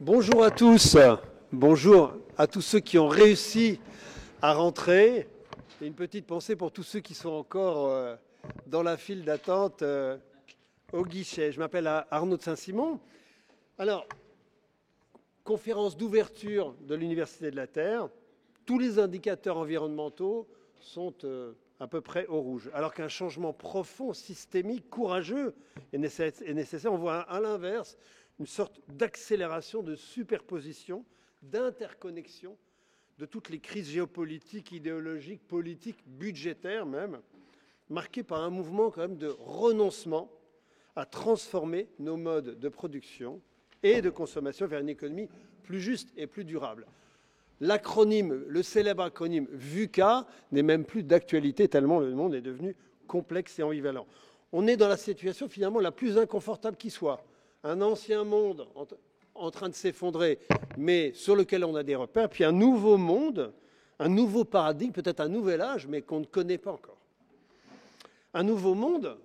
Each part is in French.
Bonjour à tous, bonjour à tous ceux qui ont réussi à rentrer. Et une petite pensée pour tous ceux qui sont encore dans la file d'attente au guichet. Je m'appelle Arnaud de Saint-Simon. Alors, conférence d'ouverture de l'Université de la Terre. Tous les indicateurs environnementaux sont à peu près au rouge. Alors qu'un changement profond, systémique, courageux est nécessaire, on voit à l'inverse une sorte d'accélération, de superposition, d'interconnexion de toutes les crises géopolitiques, idéologiques, politiques, budgétaires même, marquées par un mouvement quand même de renoncement à transformer nos modes de production et de consommation vers une économie plus juste et plus durable. L'acronyme, le célèbre acronyme VUCA n'est même plus d'actualité tellement le monde est devenu complexe et ambivalent. On est dans la situation finalement la plus inconfortable qui soit. Un ancien monde en train de s'effondrer, mais sur lequel on a des repères, puis un nouveau monde, un nouveau paradigme, peut-être un nouvel âge, mais qu'on ne connaît pas encore. Un nouveau monde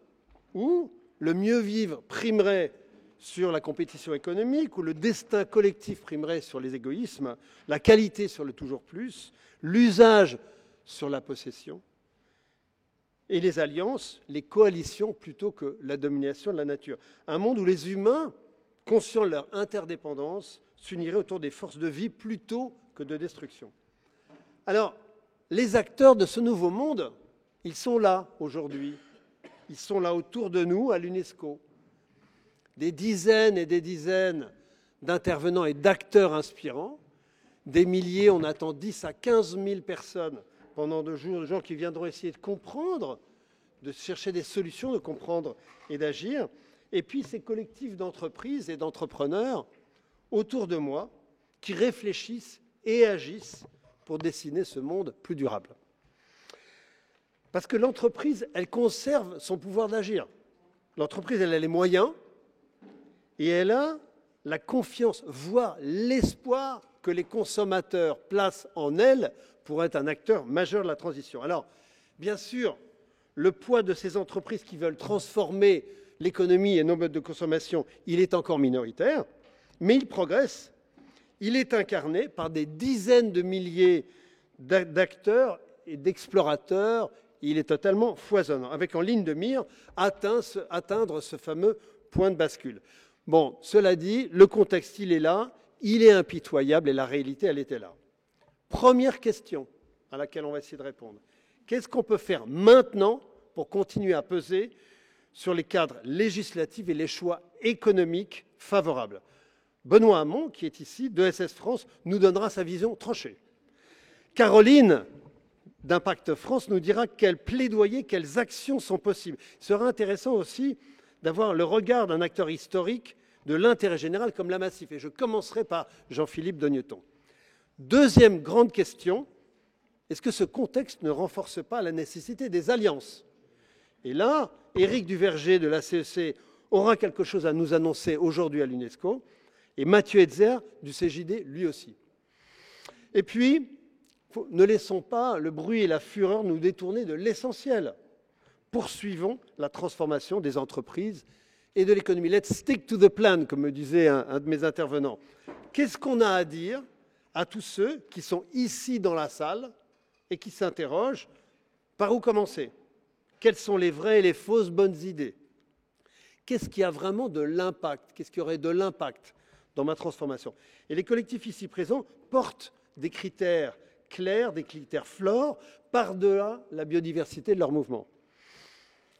où le mieux vivre primerait sur la compétition économique, où le destin collectif primerait sur les égoïsmes, la qualité sur le toujours plus, l'usage sur la possession, et les alliances, les coalitions plutôt que la domination de la nature. Un monde où les humains, conscients de leur interdépendance, s'uniraient autour des forces de vie plutôt que de destruction. Alors, les acteurs de ce nouveau monde, ils sont là aujourd'hui. Ils sont là autour de nous à l'UNESCO. Des dizaines et des dizaines d'intervenants et d'acteurs inspirants, des milliers, on attend 10 à 15 000 personnes pendant 2 jours, de gens qui viendront essayer de comprendre, de chercher des solutions, de comprendre et d'agir. Et puis ces collectifs d'entreprises et d'entrepreneurs autour de moi qui réfléchissent et agissent pour dessiner ce monde plus durable. Parce que l'entreprise, elle conserve son pouvoir d'agir. L'entreprise, elle a les moyens et elle a la confiance, voire l'espoir que les consommateurs placent en elle pour être un acteur majeur de la transition. Alors, bien sûr, le poids de ces entreprises qui veulent transformer l'économie et nos modes de consommation, il est encore minoritaire, mais il progresse. Il est incarné par des dizaines de milliers d'acteurs et d'explorateurs. Il est totalement foisonnant, avec en ligne de mire atteindre ce fameux point de bascule. Bon, cela dit, le contexte, il est là, il est impitoyable et la réalité, elle était là. Première question à laquelle on va essayer de répondre. Qu'est-ce qu'on peut faire maintenant pour continuer à peser sur les cadres législatifs et les choix économiques favorables? Benoît Hamon, qui est ici, d'ESS France, nous donnera sa vision tranchée. Caroline, d'Impact France, nous dira quel plaidoyer, quelles actions sont possibles. Il sera intéressant aussi d'avoir le regard d'un acteur historique de l'intérêt général comme la Massif. Et je commencerai par Jean-Philippe Dogneton. Deuxième grande question, est-ce que ce contexte ne renforce pas la nécessité des alliances? Et là, Éric Duverger de la CEC aura quelque chose à nous annoncer aujourd'hui à l'UNESCO, et Mathieu Hetzer du CJD lui aussi. Et puis, ne laissons pas le bruit et la fureur nous détourner de l'essentiel. Poursuivons la transformation des entreprises et de l'économie. Let's stick to the plan, comme me disait un de mes intervenants. Qu'est-ce qu'on a à dire à tous ceux qui sont ici dans la salle et qui s'interrogent par où commencer? Quelles sont les vraies et les fausses bonnes idées? Qu'est-ce qui a vraiment de l'impact? Qu'est-ce qui aurait de l'impact dans ma transformation? Et les collectifs ici présents portent des critères clairs, des critères forts, par-delà la biodiversité de leur mouvement.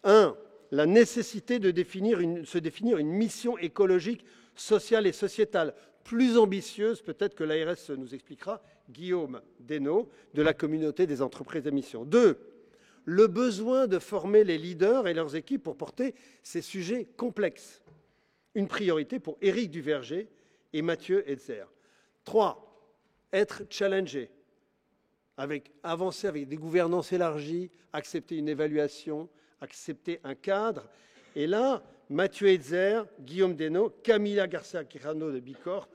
1. La nécessité de se définir une mission écologique, sociale et sociétale, plus ambitieuse peut-être que l'ARS nous expliquera, Guillaume Desnaux, de la communauté des entreprises à mission. 2. Le besoin de former les leaders et leurs équipes pour porter ces sujets complexes. Une priorité pour Éric Duverger et Mathieu Hetzer. 3. Être challengé, avancer avec des gouvernances élargies, accepter une évaluation, accepter un cadre. Et là, Mathieu Hetzer, Guillaume Desnaux, Camilla Garcia-Quirano de Bicorp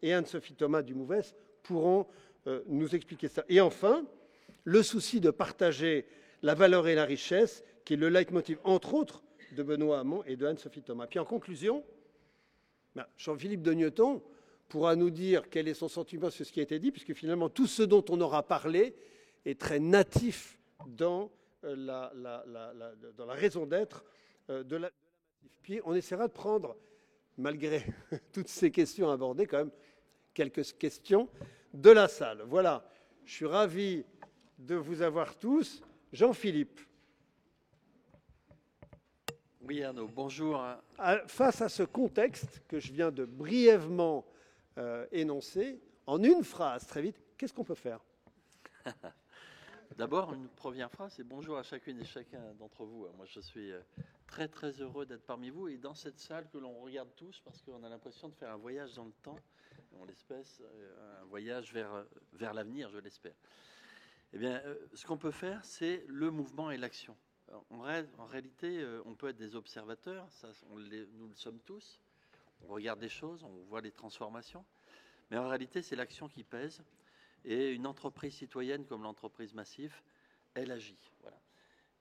et Anne-Sophie Thomas du Mouvès pourront nous expliquer ça. Et enfin, le souci de partager la valeur et la richesse, qui est le leitmotiv, entre autres, de Benoît Hamon et de Anne-Sophie Thomas. Puis en conclusion, Jean-Philippe Dogneton pourra nous dire quel est son sentiment sur ce qui a été dit, puisque finalement, tout ce dont on aura parlé est très natif dans la raison d'être de la Massif. Puis on essaiera de prendre, malgré toutes ces questions abordées, quand même quelques questions de la salle. Voilà, je suis ravi de vous avoir tous. Jean-Philippe. Oui, Arnaud, bonjour. Face à ce contexte que je viens de brièvement énoncer, en une phrase, très vite, qu'est-ce qu'on peut faire? D'abord, une première phrase, c'est bonjour à chacune et chacun d'entre vous. Moi, je suis très, très heureux d'être parmi vous et dans cette salle que l'on regarde tous parce qu'on a l'impression de faire un voyage dans le temps, en l'espèce, un voyage vers l'avenir, je l'espère. Eh bien, ce qu'on peut faire, c'est le mouvement et l'action. En réalité, on peut être des observateurs, nous le sommes tous. On regarde les choses, on voit les transformations. Mais en réalité, c'est l'action qui pèse. Et une entreprise citoyenne comme l'entreprise Massif, elle agit. Voilà.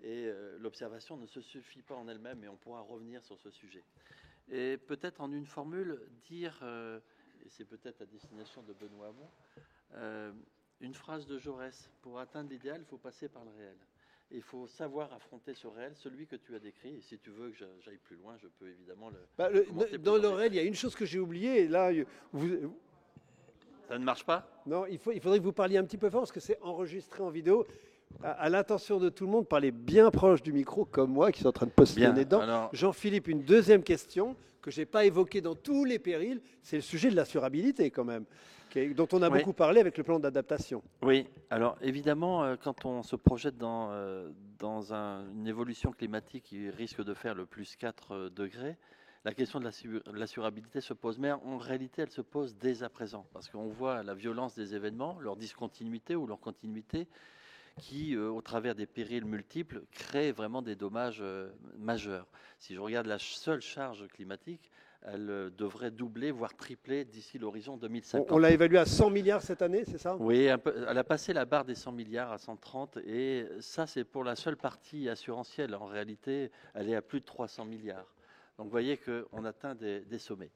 Et l'observation ne se suffit pas en elle-même, et on pourra revenir sur ce sujet. Et peut-être en une formule, dire, et c'est peut-être à destination de Benoît Hamon, une phrase de Jaurès, pour atteindre l'idéal, il faut passer par le réel. Et il faut savoir affronter ce réel, celui que tu as décrit. Et si tu veux que j'aille plus loin, je peux évidemment dans le réel, il y a une chose que j'ai oubliée. Là, ça ne marche pas? Non, il faudrait que vous parliez un petit peu fort, parce que c'est enregistré en vidéo. À l'attention de tout le monde, parlez bien proche du micro, comme moi, qui suis en train de postillonner dedans. Alors... Jean-Philippe, une deuxième question que je n'ai pas évoquée dans tous les périls, c'est le sujet de l'assurabilité, quand même, dont on a beaucoup parlé avec le plan d'adaptation. Oui, alors évidemment, quand on se projette dans une évolution climatique qui risque de faire le plus 4 degrés, la question de l'assurabilité se pose. Mais en réalité, elle se pose dès à présent, parce qu'on voit la violence des événements, leur discontinuité ou leur continuité, qui, au travers des périls multiples, crée vraiment des dommages majeurs. Si je regarde la seule charge climatique, elle devrait doubler, voire tripler d'ici l'horizon 2050. On l'a évalué à 100 milliards cette année, c'est ça? Oui, elle a passé la barre des 100 milliards à 130, et ça, c'est pour la seule partie assurantielle. En réalité, elle est à plus de 300 milliards. Donc, vous voyez qu'on atteint des sommets.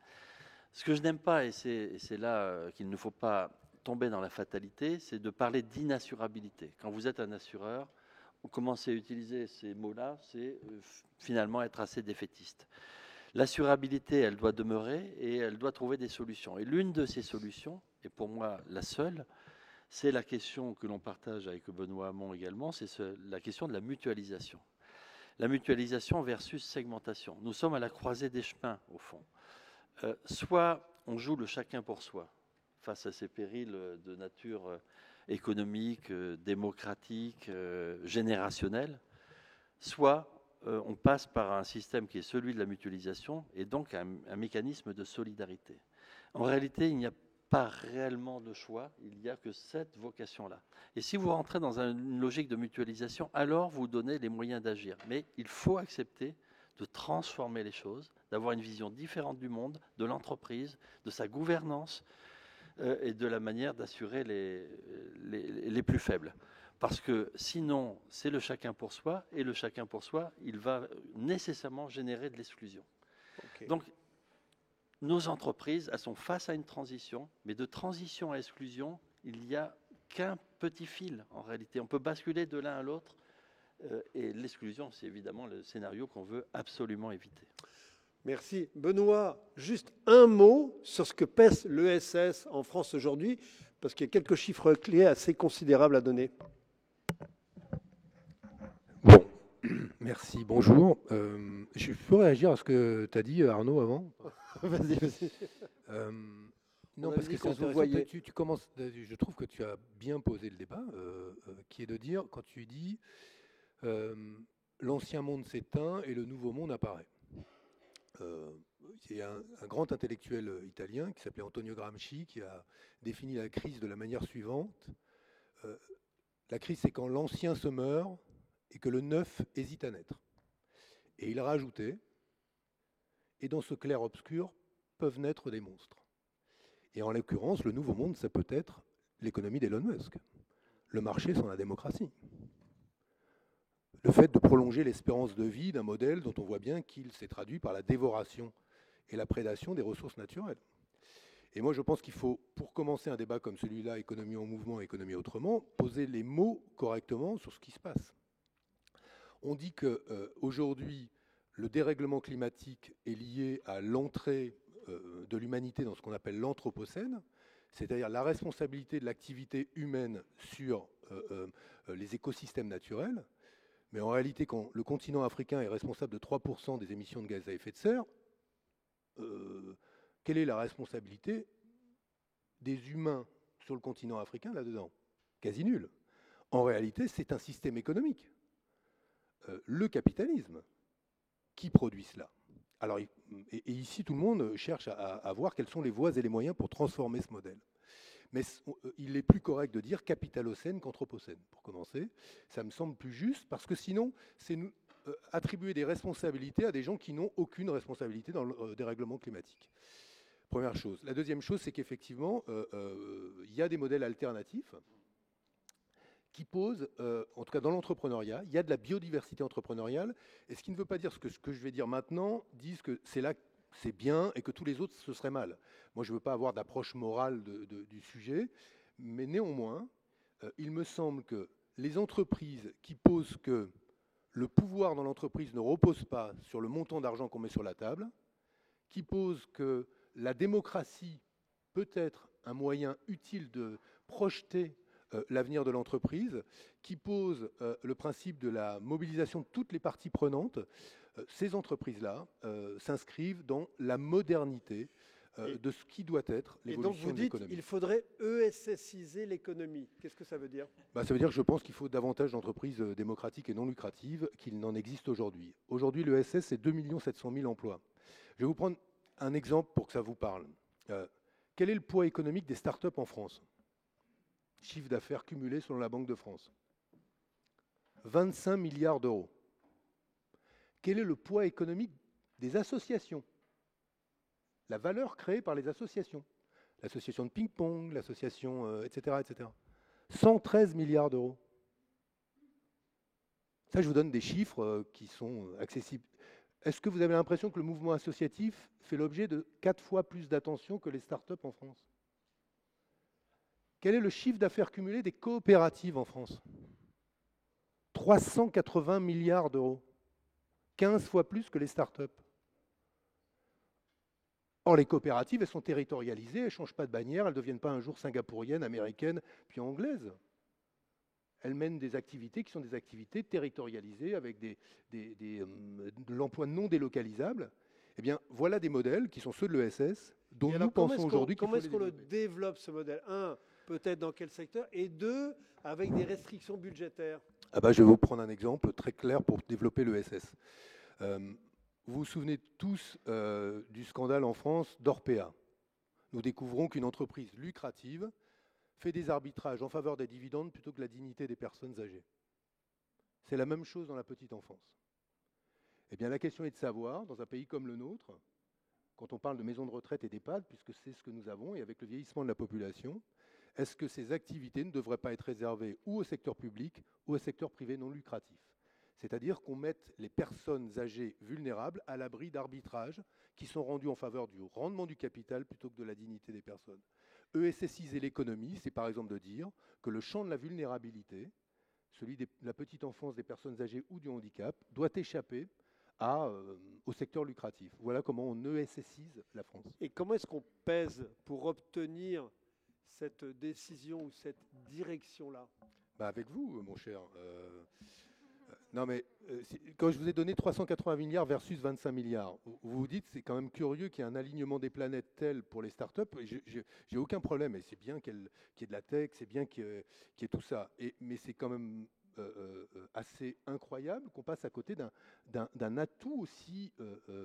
Ce que je n'aime pas, et c'est là qu'il ne faut pas tomber dans la fatalité, c'est de parler d'inassurabilité. Quand vous êtes un assureur, vous commencez à utiliser ces mots-là, c'est finalement être assez défaitiste. L'assurabilité, elle doit demeurer et elle doit trouver des solutions. Et l'une de ces solutions, et pour moi la seule, c'est la question que l'on partage avec Benoît Hamon également, c'est la question de la mutualisation. La mutualisation versus segmentation. Nous sommes à la croisée des chemins, au fond. Soit on joue le chacun pour soi, face à ces périls de nature économique, démocratique, générationnelle, soit on passe par un système qui est celui de la mutualisation et donc un mécanisme de solidarité. En réalité, il n'y a pas réellement de choix, il n'y a que cette vocation-là. Et si vous rentrez dans une logique de mutualisation, alors vous donnez les moyens d'agir. Mais il faut accepter de transformer les choses, d'avoir une vision différente du monde, de l'entreprise, de sa gouvernance, et de la manière d'assurer les plus faibles. Parce que sinon, c'est le chacun pour soi, et le chacun pour soi, il va nécessairement générer de l'exclusion. Okay. Donc, nos entreprises, elles sont face à une transition, mais de transition à exclusion, il n'y a qu'un petit fil, en réalité. On peut basculer de l'un à l'autre, et l'exclusion, c'est évidemment le scénario qu'on veut absolument éviter. Merci. Benoît, juste un mot sur ce que pèse l'ESS en France aujourd'hui, parce qu'il y a quelques chiffres clés assez considérables à donner. Bon, merci, bonjour. Je peux réagir à ce que tu as dit, Arnaud, avant? Vas-y, vas-y. Non, parce que c'est intéressant. Tu commences, je trouve que tu as bien posé le débat, qui est de dire, quand tu dis l'ancien monde s'éteint et le nouveau monde apparaît. Il y a un grand intellectuel italien qui s'appelait Antonio Gramsci qui a défini la crise de la manière suivante. La crise, c'est quand l'ancien se meurt et que le neuf hésite à naître. Et il a rajouté, et dans ce clair-obscur peuvent naître des monstres. Et en l'occurrence, le nouveau monde, ça peut être l'économie d'Elon Musk, le marché sans la démocratie. Le fait de prolonger l'espérance de vie d'un modèle dont on voit bien qu'il s'est traduit par la dévoration et la prédation des ressources naturelles. Et moi, je pense qu'il faut, pour commencer un débat comme celui-là, économie en mouvement, économie autrement, poser les mots correctement sur ce qui se passe. On dit qu'aujourd'hui, le dérèglement climatique est lié à l'entrée de l'humanité dans ce qu'on appelle l'anthropocène, c'est-à-dire la responsabilité de l'activité humaine sur les écosystèmes naturels. Mais en réalité, quand le continent africain est responsable de 3% des émissions de gaz à effet de serre, quelle est la responsabilité des humains sur le continent africain là-dedans? Quasi nulle. En réalité, c'est un système économique, le capitalisme, qui produit cela. Alors, et ici, tout le monde cherche à voir quelles sont les voies et les moyens pour transformer ce modèle. Mais il est plus correct de dire capitalocène qu'anthropocène, pour commencer. Ça me semble plus juste, parce que sinon, c'est attribuer des responsabilités à des gens qui n'ont aucune responsabilité dans le dérèglement climatique. Première chose. La deuxième chose, c'est qu'effectivement, il y a des modèles alternatifs qui posent, en tout cas dans l'entrepreneuriat, il y a de la biodiversité entrepreneuriale, et ce qui ne veut pas dire ce que je vais dire maintenant, disent que c'est là c'est bien et que tous les autres, ce serait mal. Moi, je ne veux pas avoir d'approche morale du sujet, mais néanmoins, il me semble que les entreprises qui posent que le pouvoir dans l'entreprise ne repose pas sur le montant d'argent qu'on met sur la table, qui posent que la démocratie peut être un moyen utile de projeter l'avenir de l'entreprise, qui pose le principe de la mobilisation de toutes les parties prenantes, ces entreprises-là s'inscrivent dans la modernité de ce qui doit être l'évolution de l'économie. Et donc vous dites qu'il faudrait ESSiser l'économie. Qu'est-ce que ça veut dire? Ça veut dire que je pense qu'il faut davantage d'entreprises démocratiques et non lucratives qu'il n'en existe aujourd'hui. Aujourd'hui, l'ESS, c'est 2 700 000 emplois. Je vais vous prendre un exemple pour que ça vous parle. Quel est le poids économique des startups en France? Chiffre d'affaires cumulé selon la Banque de France. 25 milliards d'euros. Quel est le poids économique des associations? La valeur créée par les associations. L'association de ping-pong, l'association, etc., etc. 113 milliards d'euros. Ça, je vous donne des chiffres qui sont accessibles. Est-ce que vous avez l'impression que le mouvement associatif fait l'objet de 4 fois plus d'attention que les startups en France? Quel est le chiffre d'affaires cumulé des coopératives en France? 380 milliards d'euros. 15 fois plus que les startups. Or, les coopératives, elles sont territorialisées, elles ne changent pas de bannière, elles ne deviennent pas un jour singapouriennes, américaines, puis anglaises. Elles mènent des activités qui sont des activités territorialisées avec de l'emploi non délocalisable. Eh bien, voilà des modèles qui sont ceux de l'ESS, dont nous pensons aujourd'hui qu'il faut les développer. Comment est-ce qu'on le développe, ce modèle? Un, peut-être dans quel secteur? Et deux, avec des restrictions budgétaires. Je vais vous prendre un exemple très clair pour développer l'ESS. Vous vous souvenez tous du scandale en France d'Orpea. Nous découvrons qu'une entreprise lucrative fait des arbitrages en faveur des dividendes plutôt que la dignité des personnes âgées. C'est la même chose dans la petite enfance. Eh bien, la question est de savoir, dans un pays comme le nôtre, quand on parle de maisons de retraite et d'EHPAD, puisque c'est ce que nous avons, et avec le vieillissement de la population, est-ce que ces activités ne devraient pas être réservées ou au secteur public ou au secteur privé non lucratif? C'est-à-dire qu'on mette les personnes âgées vulnérables à l'abri d'arbitrages qui sont rendus en faveur du rendement du capital plutôt que de la dignité des personnes. ESSiser l'économie, c'est par exemple de dire que le champ de la vulnérabilité, celui de la petite enfance, des personnes âgées ou du handicap, doit échapper au secteur lucratif. Voilà comment on ESSise la France. Et comment est-ce qu'on pèse pour obtenir cette décision ou cette direction-là? Avec vous, mon cher. Non, mais quand je vous ai donné 380 milliards versus 25 milliards, vous vous dites c'est quand même curieux qu'il y ait un alignement des planètes tel pour les startups. J'ai aucun problème, et c'est bien qu'il y ait de la tech, c'est bien qu'il y ait tout ça. Mais c'est quand même assez incroyable qu'on passe à côté d'un atout aussi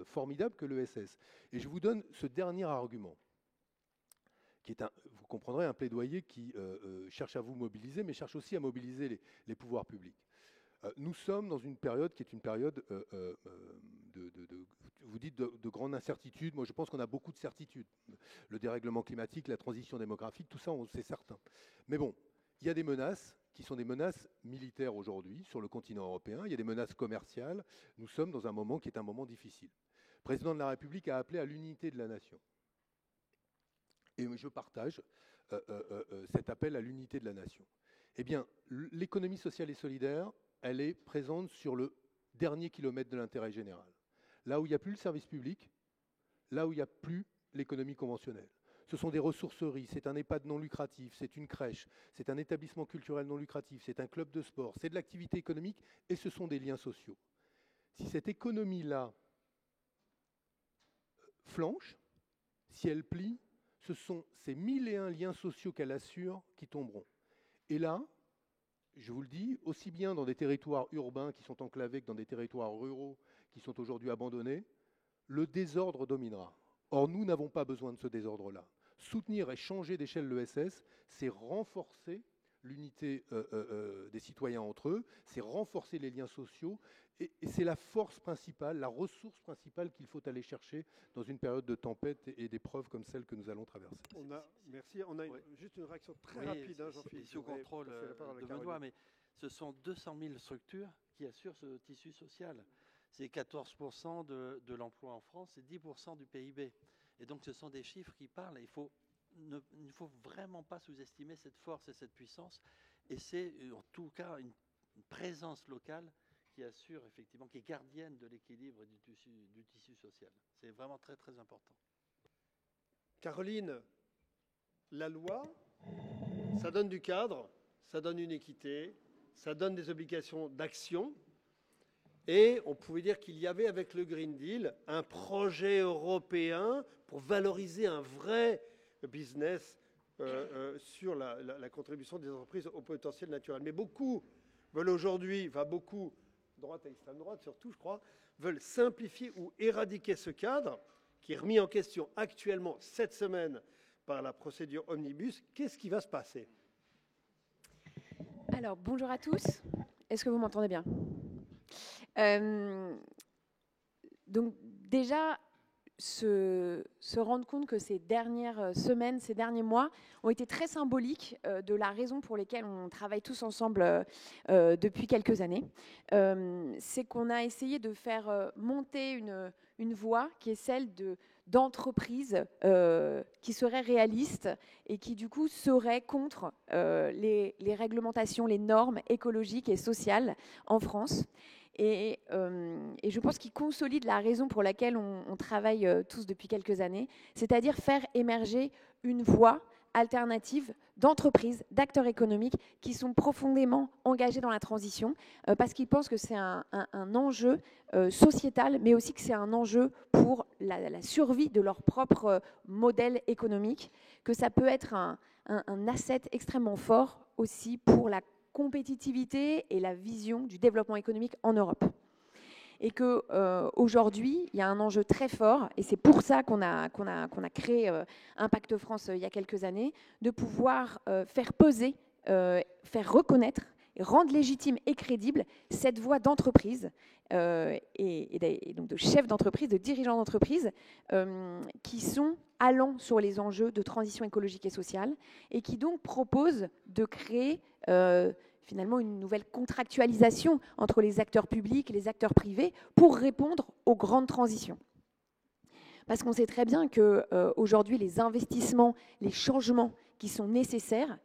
formidable que l'ESS. Et je vous donne ce dernier argument, qui est, vous comprendrez, un plaidoyer qui cherche à vous mobiliser, mais cherche aussi à mobiliser les pouvoirs publics. Nous sommes dans une période qui est une période, vous dites, de grande incertitude. Moi, je pense qu'on a beaucoup de certitudes. Le dérèglement climatique, la transition démographique, tout ça, c'est certain. Mais bon, il y a des menaces qui sont des menaces militaires aujourd'hui sur le continent européen. Il y a des menaces commerciales. Nous sommes dans un moment qui est un moment difficile. Le président de la République a appelé à l'unité de la nation. et je partage cet appel à l'unité de la nation. Eh bien, l'économie sociale et solidaire, elle est présente sur le dernier kilomètre de l'intérêt général. Là où il n'y a plus le service public, là où il n'y a plus l'économie conventionnelle. Ce sont des ressourceries, c'est un EHPAD non lucratif, c'est une crèche, c'est un établissement culturel non lucratif, c'est un club de sport, c'est de l'activité économique et ce sont des liens sociaux. Si cette économie-là flanche, si elle plie, ce sont ces 1001 liens sociaux qu'elle assure qui tomberont. Et là, je vous le dis, aussi bien dans des territoires urbains qui sont enclavés que dans des territoires ruraux qui sont aujourd'hui abandonnés, le désordre dominera. Or, nous n'avons pas besoin de ce désordre-là. Soutenir et changer d'échelle l'ESS, c'est renforcer l'unité des citoyens entre eux, c'est renforcer les liens sociaux, et c'est la force principale, la ressource principale qu'il faut aller chercher dans une période de tempête et d'épreuves comme celle que nous allons traverser. Merci. On a juste une réaction très rapide, hein, Jean-Philippe. Sous contrôle de Benoît, mais ce sont 200 000 structures qui assurent ce tissu social. C'est 14% de l'emploi en France, c'est 10% du PIB. Et donc ce sont des chiffres qui parlent. Il ne faut vraiment pas sous-estimer cette force et cette puissance. Et c'est en tout cas une présence locale qui assure effectivement, qui est gardienne de l'équilibre du tissu social. C'est vraiment très très important. Caroline, la loi, ça donne du cadre, ça donne une équité, ça donne des obligations d'action. Et on pouvait dire qu'il y avait avec le Green Deal un projet européen pour valoriser un vrai business sur la contribution des entreprises au potentiel naturel. Mais beaucoup veulent aujourd'hui, beaucoup, droite et extrême droite surtout, je crois, veulent simplifier ou éradiquer ce cadre qui est remis en question actuellement cette semaine par la procédure Omnibus. Qu'est-ce qui va se passer? Alors, bonjour à tous. Est-ce que vous m'entendez bien? Donc déjà, se rendre compte que ces dernières semaines, ces derniers mois ont été très symboliques de la raison pour laquelle on travaille tous ensemble depuis quelques années. C'est qu'on a essayé de faire monter une voie qui est celle d'entreprises qui seraient réalistes et qui du coup seraient contre les réglementations, les normes écologiques et sociales en France. Et je pense qu'il consolide la raison pour laquelle on travaille tous depuis quelques années, c'est-à-dire faire émerger une voie alternative d'entreprises, d'acteurs économiques qui sont profondément engagés dans la transition parce qu'ils pensent que c'est un enjeu sociétal, mais aussi que c'est un enjeu pour la survie de leur propre modèle économique, que ça peut être un asset extrêmement fort aussi pour la compétitivité et la vision du développement économique en Europe. Et qu'aujourd'hui, il y a un enjeu très fort, et c'est pour ça qu'on a créé Impact France il y a quelques années, de pouvoir faire peser, faire reconnaître et rendre légitime et crédible cette voie d'entreprise et donc de chefs d'entreprise, de dirigeants d'entreprise qui sont allant sur les enjeux de transition écologique et sociale et qui donc proposent de créer finalement une nouvelle contractualisation entre les acteurs publics et les acteurs privés pour répondre aux grandes transitions. Parce qu'on sait très bien qu'aujourd'hui, les investissements, les changements qui sont nécessaires,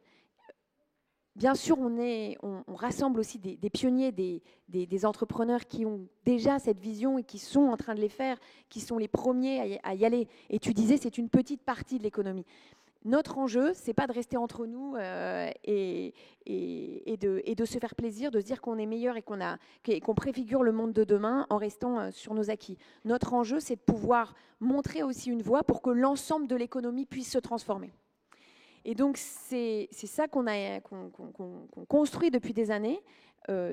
bien sûr, on rassemble aussi des pionniers, des entrepreneurs qui ont déjà cette vision et qui sont en train de les faire, qui sont les premiers à y aller. Et tu disais, c'est une petite partie de l'économie. Notre enjeu, c'est pas de rester entre nous et de se faire plaisir, de se dire qu'on est meilleur et qu'on préfigure le monde de demain en restant sur nos acquis. Notre enjeu, c'est de pouvoir montrer aussi une voie pour que l'ensemble de l'économie puisse se transformer. Et donc, c'est ça qu'on construit depuis des années.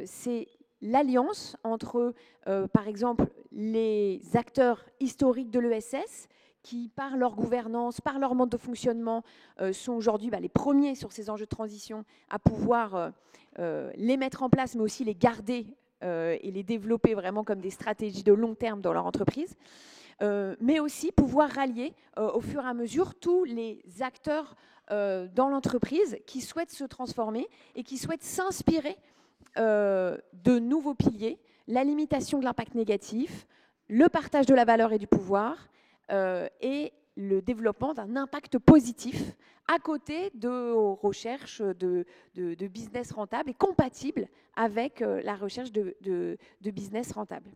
C'est l'alliance entre, par exemple, les acteurs historiques de l'ESS, qui, par leur gouvernance, par leur mode de fonctionnement, sont aujourd'hui les premiers sur ces enjeux de transition à pouvoir les mettre en place, mais aussi les garder et les développer vraiment comme des stratégies de long terme dans leur entreprise. Mais aussi pouvoir rallier au fur et à mesure tous les acteurs dans l'entreprise qui souhaitent se transformer et qui souhaitent s'inspirer de nouveaux piliers, la limitation de l'impact négatif, le partage de la valeur et du pouvoir, et le développement d'un impact positif à côté de recherches de business rentable et compatible avec la recherche de business rentable.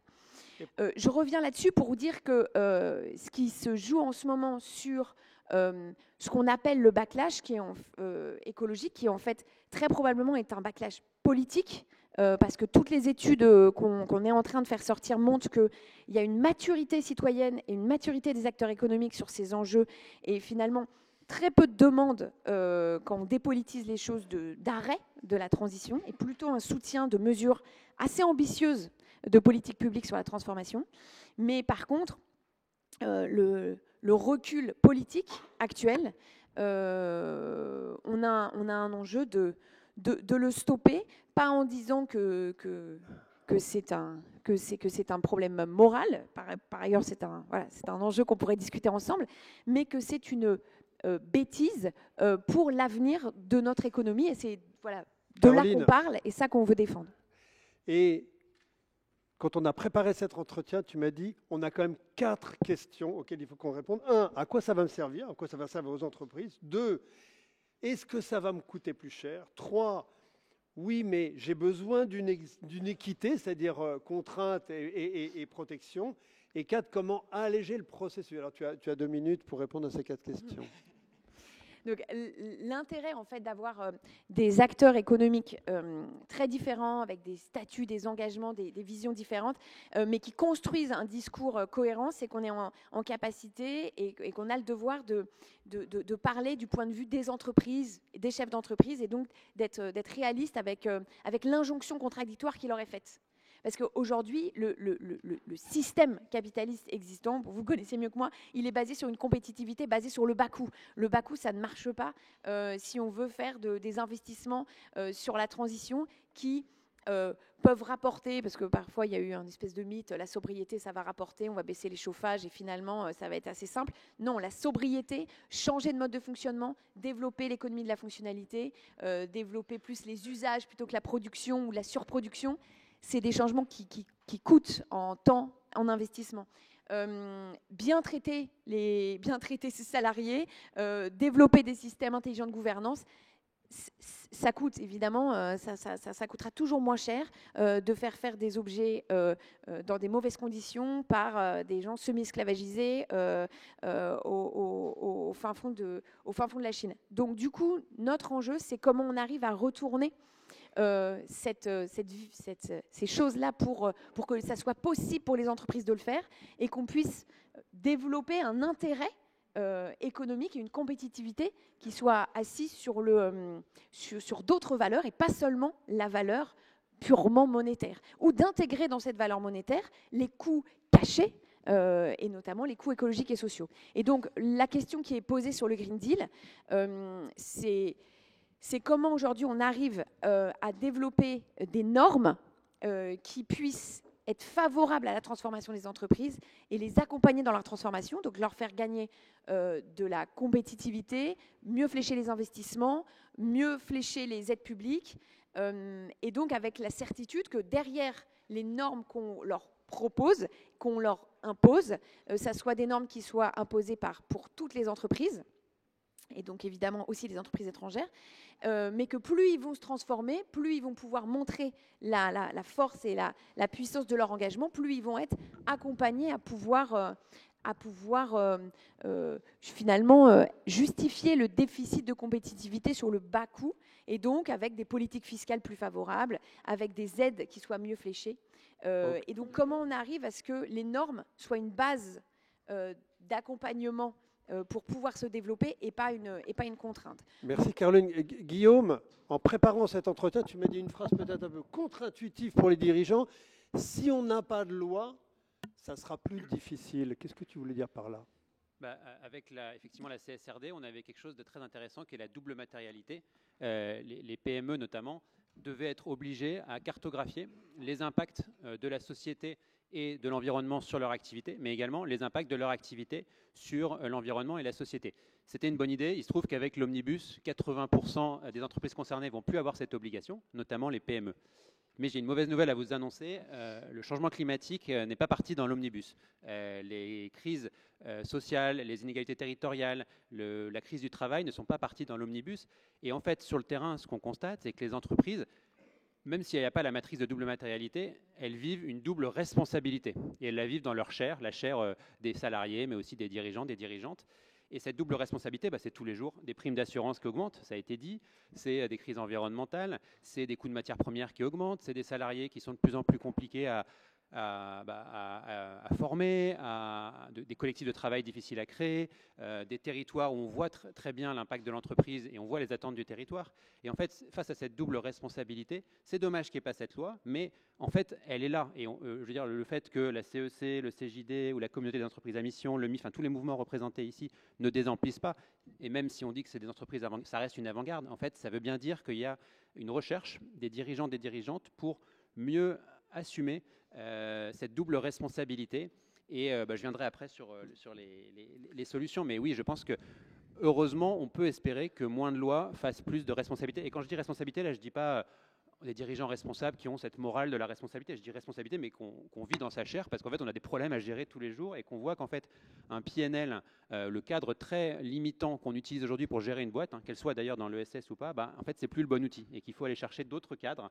Je reviens là-dessus pour vous dire que ce qui se joue en ce moment sur ce qu'on appelle le backlash qui est écologique, qui en fait très probablement est un backlash politique, parce que toutes les études qu'on est en train de faire sortir montrent qu'il y a une maturité citoyenne et une maturité des acteurs économiques sur ces enjeux, et finalement très peu de demandes quand on dépolitise les choses d'arrêt de la transition, et plutôt un soutien de mesures assez ambitieuses de politique publique sur la transformation. Mais par contre, le recul politique actuel, on a un enjeu de le stopper, pas en disant que c'est un problème moral, par ailleurs c'est un enjeu qu'on pourrait discuter ensemble, mais que c'est une bêtise pour l'avenir de notre économie, et c'est de là qu'on parle et ça qu'on veut défendre. Et quand on a préparé cet entretien, tu m'as dit, on a quand même 4 questions auxquelles il faut qu'on réponde. 1, à quoi ça va me servir? À quoi ça va servir aux entreprises? 2, est-ce que ça va me coûter plus cher? 3, oui, mais j'ai besoin d'une équité, c'est-à-dire contrainte et protection. Et 4, comment alléger le processus? Alors, tu as 2 minutes pour répondre à ces 4 questions. Donc, l'intérêt en fait d'avoir des acteurs économiques très différents, avec des statuts, des engagements, des visions différentes, mais qui construisent un discours cohérent, c'est qu'on est en capacité et qu'on a le devoir de parler du point de vue des entreprises, des chefs d'entreprise, et donc d'être réaliste avec l'injonction contradictoire qui leur est faite. Parce qu'aujourd'hui, le système capitaliste existant, vous le connaissez mieux que moi, il est basé sur une compétitivité basée sur le bas coût. Le bas coût, ça ne marche pas si on veut faire des investissements sur la transition qui peuvent rapporter, parce que parfois il y a eu un espèce de mythe, la sobriété ça va rapporter, on va baisser les chauffages et finalement ça va être assez simple. Non, la sobriété, changer de mode de fonctionnement, développer l'économie de la fonctionnalité, développer plus les usages plutôt que la production ou la surproduction, c'est des changements qui coûtent en temps, en investissement. Bien traiter ses salariés, développer des systèmes intelligents de gouvernance, ça coûte évidemment, ça coûtera toujours moins cher de faire des objets dans des mauvaises conditions par des gens semi-esclavagisés au fin fond de la Chine. Donc du coup, notre enjeu, c'est comment on arrive à retourner ces choses-là pour que ça soit possible pour les entreprises de le faire et qu'on puisse développer un intérêt économique et une compétitivité qui soit assise sur d'autres valeurs et pas seulement la valeur purement monétaire, ou d'intégrer dans cette valeur monétaire les coûts cachés et notamment les coûts écologiques et sociaux. Et donc la question qui est posée sur le Green Deal, c'est comment aujourd'hui on arrive à développer des normes qui puissent être favorables à la transformation des entreprises et les accompagner dans leur transformation, donc leur faire gagner de la compétitivité, mieux flécher les investissements, mieux flécher les aides publiques, et donc avec la certitude que derrière les normes qu'on leur propose, qu'on leur impose, ça soit des normes qui soient imposées pour toutes les entreprises, et donc évidemment aussi les entreprises étrangères, mais que plus ils vont se transformer, plus ils vont pouvoir montrer la force et la puissance de leur engagement, plus ils vont être accompagnés à pouvoir finalement justifier le déficit de compétitivité sur le bas coût, et donc avec des politiques fiscales plus favorables, avec des aides qui soient mieux fléchées. Et donc comment on arrive à ce que les normes soient une base d'accompagnement pour pouvoir se développer et pas une contrainte. Merci Caroline. Guillaume, en préparant cet entretien, tu m'as dit une phrase peut-être un peu contre-intuitive pour les dirigeants. Si on n'a pas de loi, ça sera plus difficile. Qu'est-ce que tu voulais dire par là? Avec effectivement la CSRD, on avait quelque chose de très intéressant qui est la double matérialité. Les PME notamment devaient être obligées à cartographier les impacts de la société et de l'environnement sur leur activité, mais également les impacts de leur activité sur l'environnement et la société. C'était une bonne idée. Il se trouve qu'avec l'omnibus, 80% des entreprises concernées ne vont plus avoir cette obligation, notamment les PME. Mais j'ai une mauvaise nouvelle à vous annoncer, le changement climatique n'est pas parti dans l'omnibus. Les crises sociales, les inégalités territoriales, la crise du travail ne sont pas partis dans l'omnibus. Et en fait, sur le terrain, ce qu'on constate, c'est que les entreprises, même s'il n'y a pas la matrice de double matérialité, elles vivent une double responsabilité. Et elles la vivent dans leur chair, la chair des salariés, mais aussi des dirigeants, des dirigeantes. Et cette double responsabilité, c'est tous les jours des primes d'assurance qui augmentent, ça a été dit, c'est des crises environnementales, c'est des coûts de matières premières qui augmentent, c'est des salariés qui sont de plus en plus compliqués à former, des collectifs de travail difficiles à créer, des territoires où on voit très bien l'impact de l'entreprise et on voit les attentes du territoire. Et en fait, face à cette double responsabilité, c'est dommage qu'il n'y ait pas cette loi, mais en fait, elle est là. Et je veux dire, le fait que la CEC, le CJD ou la communauté des entreprises à mission, le MIF, tous les mouvements représentés ici ne désemplissent pas, et même si on dit que c'est des entreprises, ça reste une avant-garde, en fait, ça veut bien dire qu'il y a une recherche des dirigeants, des dirigeantes pour mieux assumer cette double responsabilité. Et je viendrai après sur les solutions. Mais oui, je pense que heureusement, on peut espérer que moins de lois fassent plus de responsabilité. Et quand je dis responsabilité, là, je ne dis pas des dirigeants responsables qui ont cette morale de la responsabilité. Je dis responsabilité, mais qu'on vit dans sa chair, parce qu'en fait, on a des problèmes à gérer tous les jours et qu'on voit qu'en fait, un PNL, le cadre très limitant qu'on utilise aujourd'hui pour gérer une boîte, qu'elle soit d'ailleurs dans l'ESS ou pas, en fait, c'est plus le bon outil et qu'il faut aller chercher d'autres cadres,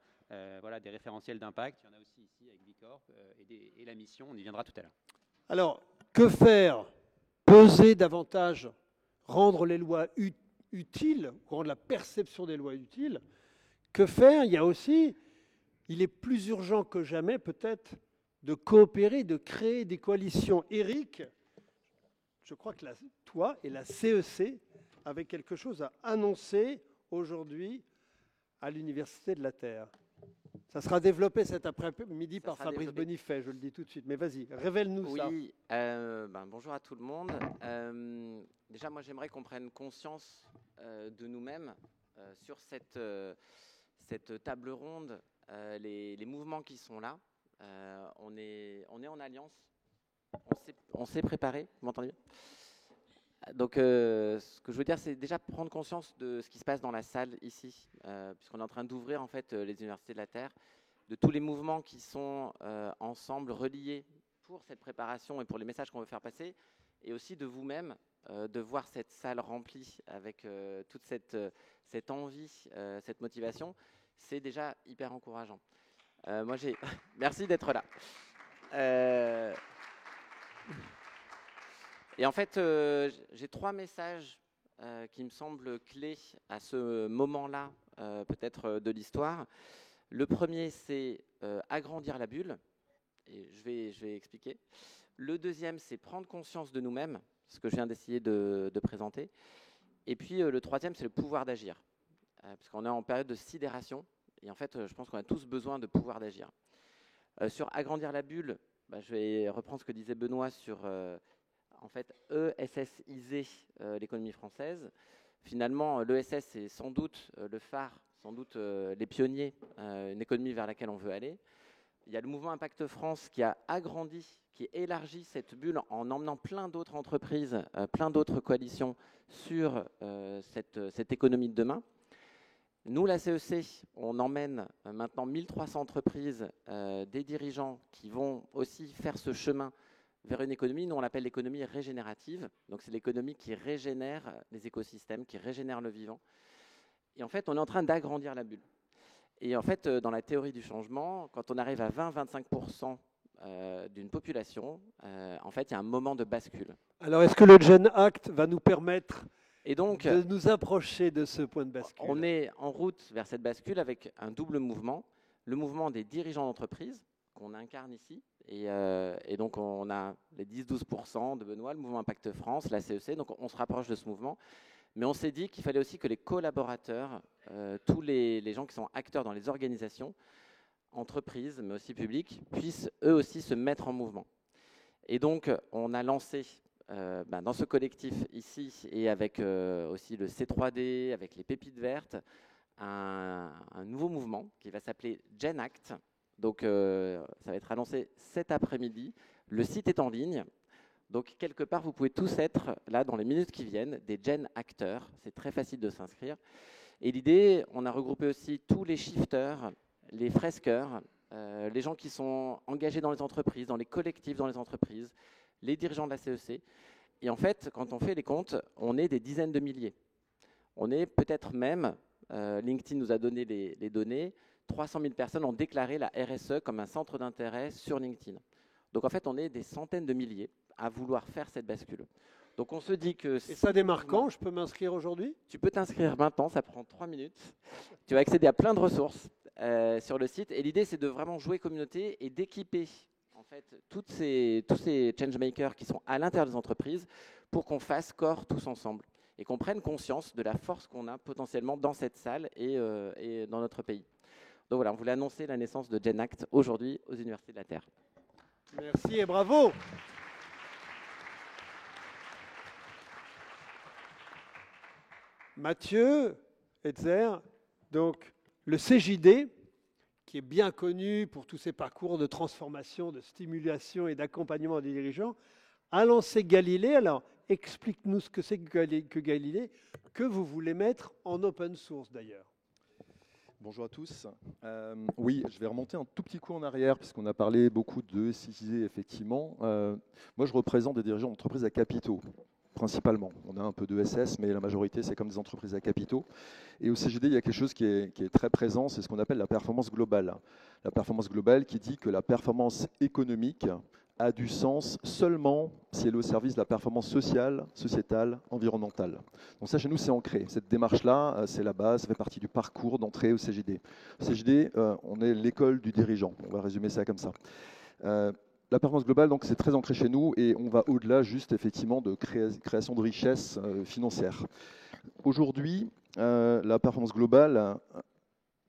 voilà, des référentiels d'impact. Il y en a aussi ici avec Bicorp et la mission, on y viendra tout à l'heure. Alors, que faire? Peser davantage, rendre les lois utiles, rendre la perception des lois utiles. Que faire? Il est plus urgent que jamais peut-être de coopérer, de créer des coalitions. Éric, je crois que toi et la CEC avaient quelque chose à annoncer aujourd'hui à l'Université de la Terre. Ça sera développé cet après-midi par Fabrice Bonifay, je le dis tout de suite. Mais vas-y, révèle-nous ça. Oui, bonjour à tout le monde. Déjà, moi, j'aimerais qu'on prenne conscience de nous-mêmes sur cette table ronde, les mouvements qui sont là. On est en alliance, on s'est préparé, vous m'entendez? Donc, ce que je veux dire, c'est déjà prendre conscience de ce qui se passe dans la salle ici, puisqu'on est en train d'ouvrir en fait les universités de la Terre, de tous les mouvements qui sont ensemble reliés pour cette préparation et pour les messages qu'on veut faire passer, et aussi de vous-même, de voir cette salle remplie avec toute cette envie, cette motivation, c'est déjà hyper encourageant. Moi, merci d'être là. Et en fait, j'ai 3 messages qui me semblent clés à ce moment-là, peut-être de l'histoire. Le premier, c'est agrandir la bulle, et je vais expliquer. Le deuxième, c'est prendre conscience de nous-mêmes, ce que je viens d'essayer de présenter. Et puis le troisième, c'est le pouvoir d'agir, parce qu'on est en période de sidération, et en fait, je pense qu'on a tous besoin de pouvoir d'agir. Sur agrandir la bulle, je vais reprendre ce que disait Benoît sur en fait, ESSiser l'économie française. Finalement, l'ESS, c'est sans doute le phare, sans doute les pionniers, une économie vers laquelle on veut aller. Il y a le mouvement Impact France qui a agrandi, qui élargit cette bulle en emmenant plein d'autres entreprises, plein d'autres coalitions sur cette économie de demain. Nous, la CEC, on emmène maintenant 1300 entreprises, des dirigeants qui vont aussi faire ce chemin vers une économie, nous on l'appelle l'économie régénérative, donc c'est l'économie qui régénère les écosystèmes, qui régénère le vivant. Et en fait, on est en train d'agrandir la bulle. Et en fait, dans la théorie du changement, quand on arrive à 20-25% d'une population, en fait, il y a un moment de bascule. Alors, est-ce que le Gen Act va nous permettre de nous approcher de ce point de bascule? On est en route vers cette bascule avec un double mouvement, le mouvement des dirigeants d'entreprise, qu'on incarne ici, et donc on a les 10-12% de Benoît, le mouvement Impact France, la CEC, donc on se rapproche de ce mouvement. Mais on s'est dit qu'il fallait aussi que les collaborateurs, tous les gens qui sont acteurs dans les organisations, entreprises, mais aussi publiques, puissent eux aussi se mettre en mouvement. Et donc on a lancé dans ce collectif ici, et avec aussi le C3D, avec les pépites vertes, un nouveau mouvement qui va s'appeler Gen Act, Donc, ça va être annoncé cet après-midi. Le site est en ligne. Donc, quelque part, vous pouvez tous être, là, dans les minutes qui viennent, des Gen Acteurs. C'est très facile de s'inscrire. Et l'idée, on a regroupé aussi tous les shifters, les fresqueurs, les gens qui sont engagés dans les entreprises, dans les collectifs dans les entreprises, les dirigeants de la CEC. Et en fait, quand on fait les comptes, on est des dizaines de milliers. On est peut-être même, LinkedIn nous a donné les données, 300 000 personnes ont déclaré la RSE comme un centre d'intérêt sur LinkedIn. Donc en fait, on est des centaines de milliers à vouloir faire cette bascule. Donc on se dit que... Et ça démarre quand? Je peux m'inscrire aujourd'hui? Tu peux t'inscrire maintenant, ça prend 3 minutes. Tu vas accéder à plein de ressources sur le site. Et l'idée, c'est de vraiment jouer communauté et d'équiper en fait, tous ces changemakers qui sont à l'intérieur des entreprises pour qu'on fasse corps tous ensemble et qu'on prenne conscience de la force qu'on a potentiellement dans cette salle et dans notre pays. Donc voilà, on voulait annoncer la naissance de GenAct aujourd'hui aux Universités de la Terre. Merci et bravo. Mathieu, Hetzer, donc le CJD, qui est bien connu pour tous ses parcours de transformation, de stimulation et d'accompagnement des dirigeants, a lancé Galilée. Alors, explique-nous ce que c'est que Galilée, que vous voulez mettre en open source d'ailleurs. Bonjour à tous. Oui, je vais remonter un tout petit coup en arrière, puisqu'on a parlé beaucoup de CJD, effectivement. Moi, je représente des dirigeants d'entreprises à capitaux, principalement. On a un peu de SS, mais la majorité, c'est comme des entreprises à capitaux. Et au CJD, il y a quelque chose qui est très présent, c'est ce qu'on appelle la performance globale. La performance globale qui dit que la performance économique a du sens seulement si elle est au service de la performance sociale, sociétale, environnementale. Donc ça, chez nous, c'est ancré. Cette démarche-là, c'est la base, ça fait partie du parcours d'entrée au CJD. Au CJD, on est l'école du dirigeant. On va résumer ça comme ça. La performance globale, donc, c'est très ancré chez nous et on va au-delà juste, effectivement, de création de richesses financières. Aujourd'hui, la performance globale,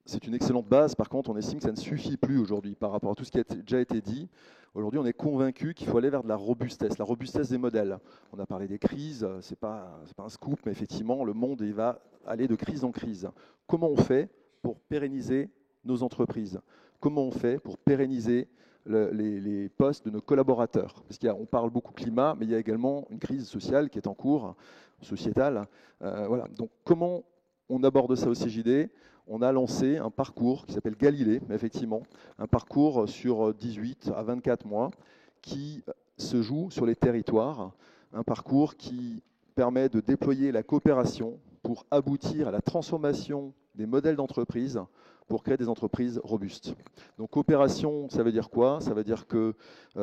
c'est une excellente base. Par contre, on estime que ça ne suffit plus aujourd'hui par rapport à tout ce qui a déjà été dit. Aujourd'hui, on est convaincu qu'il faut aller vers de la robustesse des modèles. On a parlé des crises, ce n'est pas un scoop, mais effectivement, le monde il va aller de crise en crise. Comment on fait pour pérenniser nos entreprises? Comment on fait pour pérenniser les postes de nos collaborateurs? Parce qu'on parle beaucoup climat, mais il y a également une crise sociale qui est en cours, sociétale. Voilà. Donc, comment on aborde ça au CJD? On a lancé un parcours qui s'appelle Galilée, effectivement, un parcours sur 18 à 24 mois qui se joue sur les territoires, un parcours qui permet de déployer la coopération pour aboutir à la transformation des modèles d'entreprise pour créer des entreprises robustes. Donc coopération, ça veut dire quoi? Ça veut dire que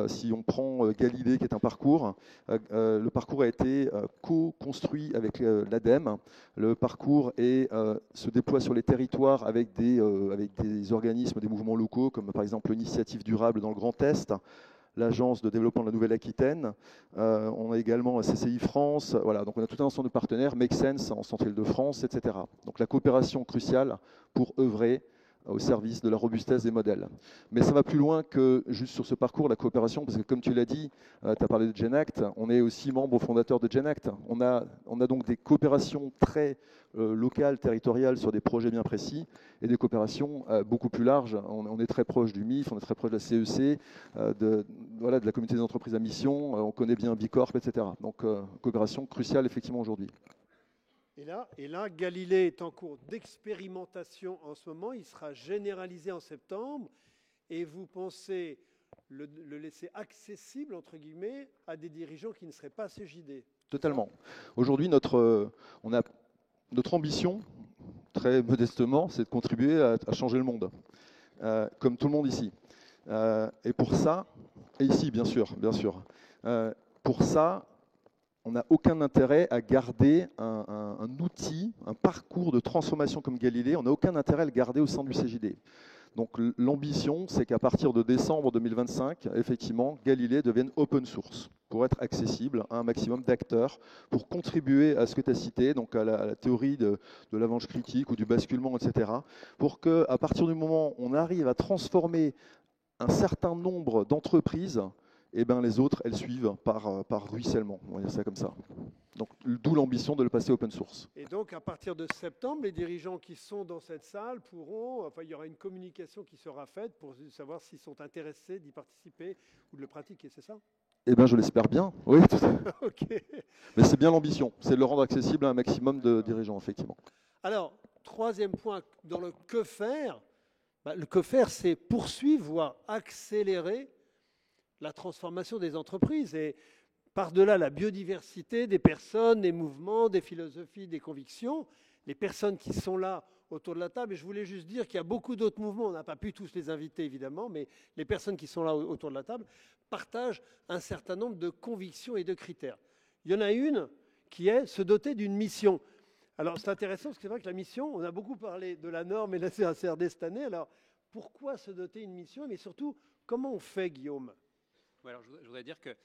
si on prend Galilée, qui est un parcours, le parcours a été co-construit avec l'ADEME. Le parcours se déploie sur les territoires avec des organismes, des mouvements locaux, comme par exemple l'Initiative Durable dans le Grand Est, l'Agence de développement de la Nouvelle-Aquitaine. On a également la CCI France. Voilà, donc on a tout un ensemble de partenaires, Make Sense en Centre-Île-de-France, etc. Donc la coopération cruciale pour œuvrer au service de la robustesse des modèles. Mais ça va plus loin que juste sur ce parcours, la coopération, parce que comme tu l'as dit, tu as parlé de GenAct, on est aussi membre fondateur de GenAct. On a donc des coopérations très locales, territoriales sur des projets bien précis, et des coopérations beaucoup plus larges. On est très proche du MIF, on est très proche de la CEC, de la communauté des entreprises à mission, on connaît bien Bicorp, etc. Donc coopération cruciale effectivement aujourd'hui. Et là, Galilée est en cours d'expérimentation en ce moment. Il sera généralisé en septembre. Et vous pensez le laisser accessible, entre guillemets, à des dirigeants qui ne seraient pas CJD? Totalement. Aujourd'hui, notre ambition, très modestement, c'est de contribuer à changer le monde, comme tout le monde ici. Et pour ça, et ici, bien sûr, pour ça, on n'a aucun intérêt à garder un outil, un parcours de transformation comme Galilée, on n'a aucun intérêt à le garder au sein du CJD. Donc l'ambition, c'est qu'à partir de décembre 2025, effectivement, Galilée devienne open source pour être accessible à un maximum d'acteurs, pour contribuer à ce que tu as cité, donc à la théorie de l'avalanche critique ou du basculement, etc., pour qu'à partir du moment où on arrive à transformer un certain nombre d'entreprises et ben les autres, elles suivent par ruissellement, on va dire ça comme ça. Donc d'où l'ambition de le passer open source. Et donc, à partir de septembre, les dirigeants qui sont dans cette salle pourront, enfin, il y aura une communication qui sera faite pour savoir s'ils sont intéressés d'y participer ou de le pratiquer, c'est ça? Eh bien, je l'espère bien, oui. Ok. Mais c'est bien l'ambition, c'est de le rendre accessible à un maximum de dirigeants, effectivement. Alors, troisième point, dans le que faire, le que faire, c'est poursuivre, voire accélérer la transformation des entreprises. Et par-delà la biodiversité des personnes, des mouvements, des philosophies, des convictions, les personnes qui sont là autour de la table, et je voulais juste dire qu'il y a beaucoup d'autres mouvements, on n'a pas pu tous les inviter évidemment, mais les personnes qui sont là autour de la table partagent un certain nombre de convictions et de critères. Il y en a une qui est se doter d'une mission. Alors c'est intéressant parce que c'est vrai que la mission, on a beaucoup parlé de la norme et de la CRD cette année, alors pourquoi se doter d'une mission, mais surtout comment on fait, Guillaume? Ouais, alors, je voudrais dire que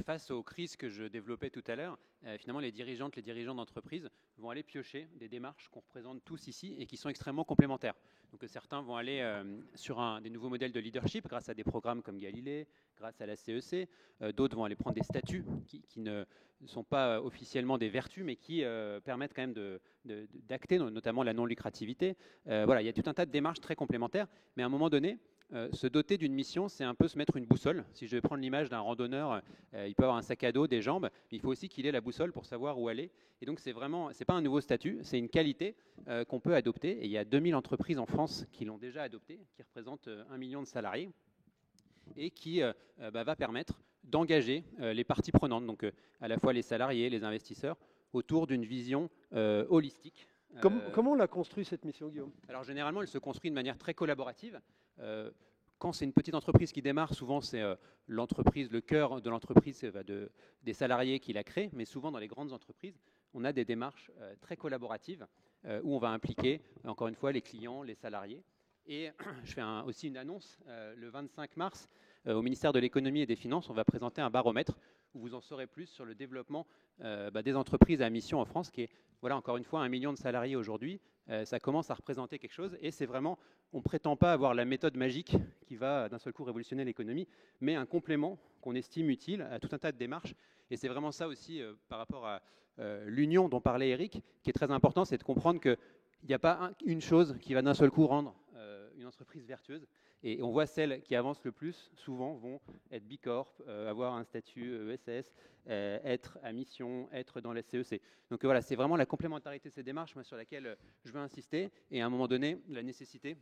face aux crises que je développais tout à l'heure, finalement les dirigeants d'entreprise vont aller piocher des démarches qu'on représente tous ici et qui sont extrêmement complémentaires. Donc certains vont aller sur des nouveaux modèles de leadership grâce à des programmes comme Galilée, grâce à la CEC. D'autres vont aller prendre des statuts qui ne sont pas officiellement des vertus, mais qui permettent quand même d'acter notamment la non-lucrativité. Voilà, il y a tout un tas de démarches très complémentaires, mais à un moment donné, se doter d'une mission, c'est un peu se mettre une boussole. Si je vais prendre l'image d'un randonneur, il peut avoir un sac à dos, des jambes, mais il faut aussi qu'il ait la boussole pour savoir où aller. Et donc, c'est pas un nouveau statut, c'est une qualité qu'on peut adopter. Et il y a 2000 entreprises en France qui l'ont déjà adopté, qui représentent 1 million de salariés, et qui va permettre d'engager les parties prenantes, donc à la fois les salariés, les investisseurs, autour d'une vision holistique. Comment on l'a construit cette mission, Guillaume? Alors généralement, elle se construit de manière très collaborative. Quand c'est une petite entreprise qui démarre, souvent c'est l'entreprise, le cœur de l'entreprise des salariés qui la créent, mais souvent dans les grandes entreprises, on a des démarches très collaboratives où on va impliquer, encore une fois, les clients, les salariés. Et je fais aussi une annonce, le 25 mars, au ministère de l'économie et des finances, on va présenter un baromètre où vous en saurez plus sur le développement des entreprises à mission en France, qui est, voilà, encore une fois, 1 million de salariés aujourd'hui. Ça commence à représenter quelque chose, et c'est vraiment, on ne prétend pas avoir la méthode magique qui va d'un seul coup révolutionner l'économie, mais un complément qu'on estime utile à tout un tas de démarches. Et c'est vraiment ça aussi, par rapport à l'union dont parlait Eric, qui est très important, c'est de comprendre qu'il n'y a pas une chose qui va d'un seul coup rendre une entreprise vertueuse. Et on voit celles qui avancent le plus, souvent, vont être Bicorp, avoir un statut ESS, être à mission, être dans la CEC. Donc voilà, c'est vraiment la complémentarité de ces démarches sur laquelle je veux insister, et à un moment donné, la nécessité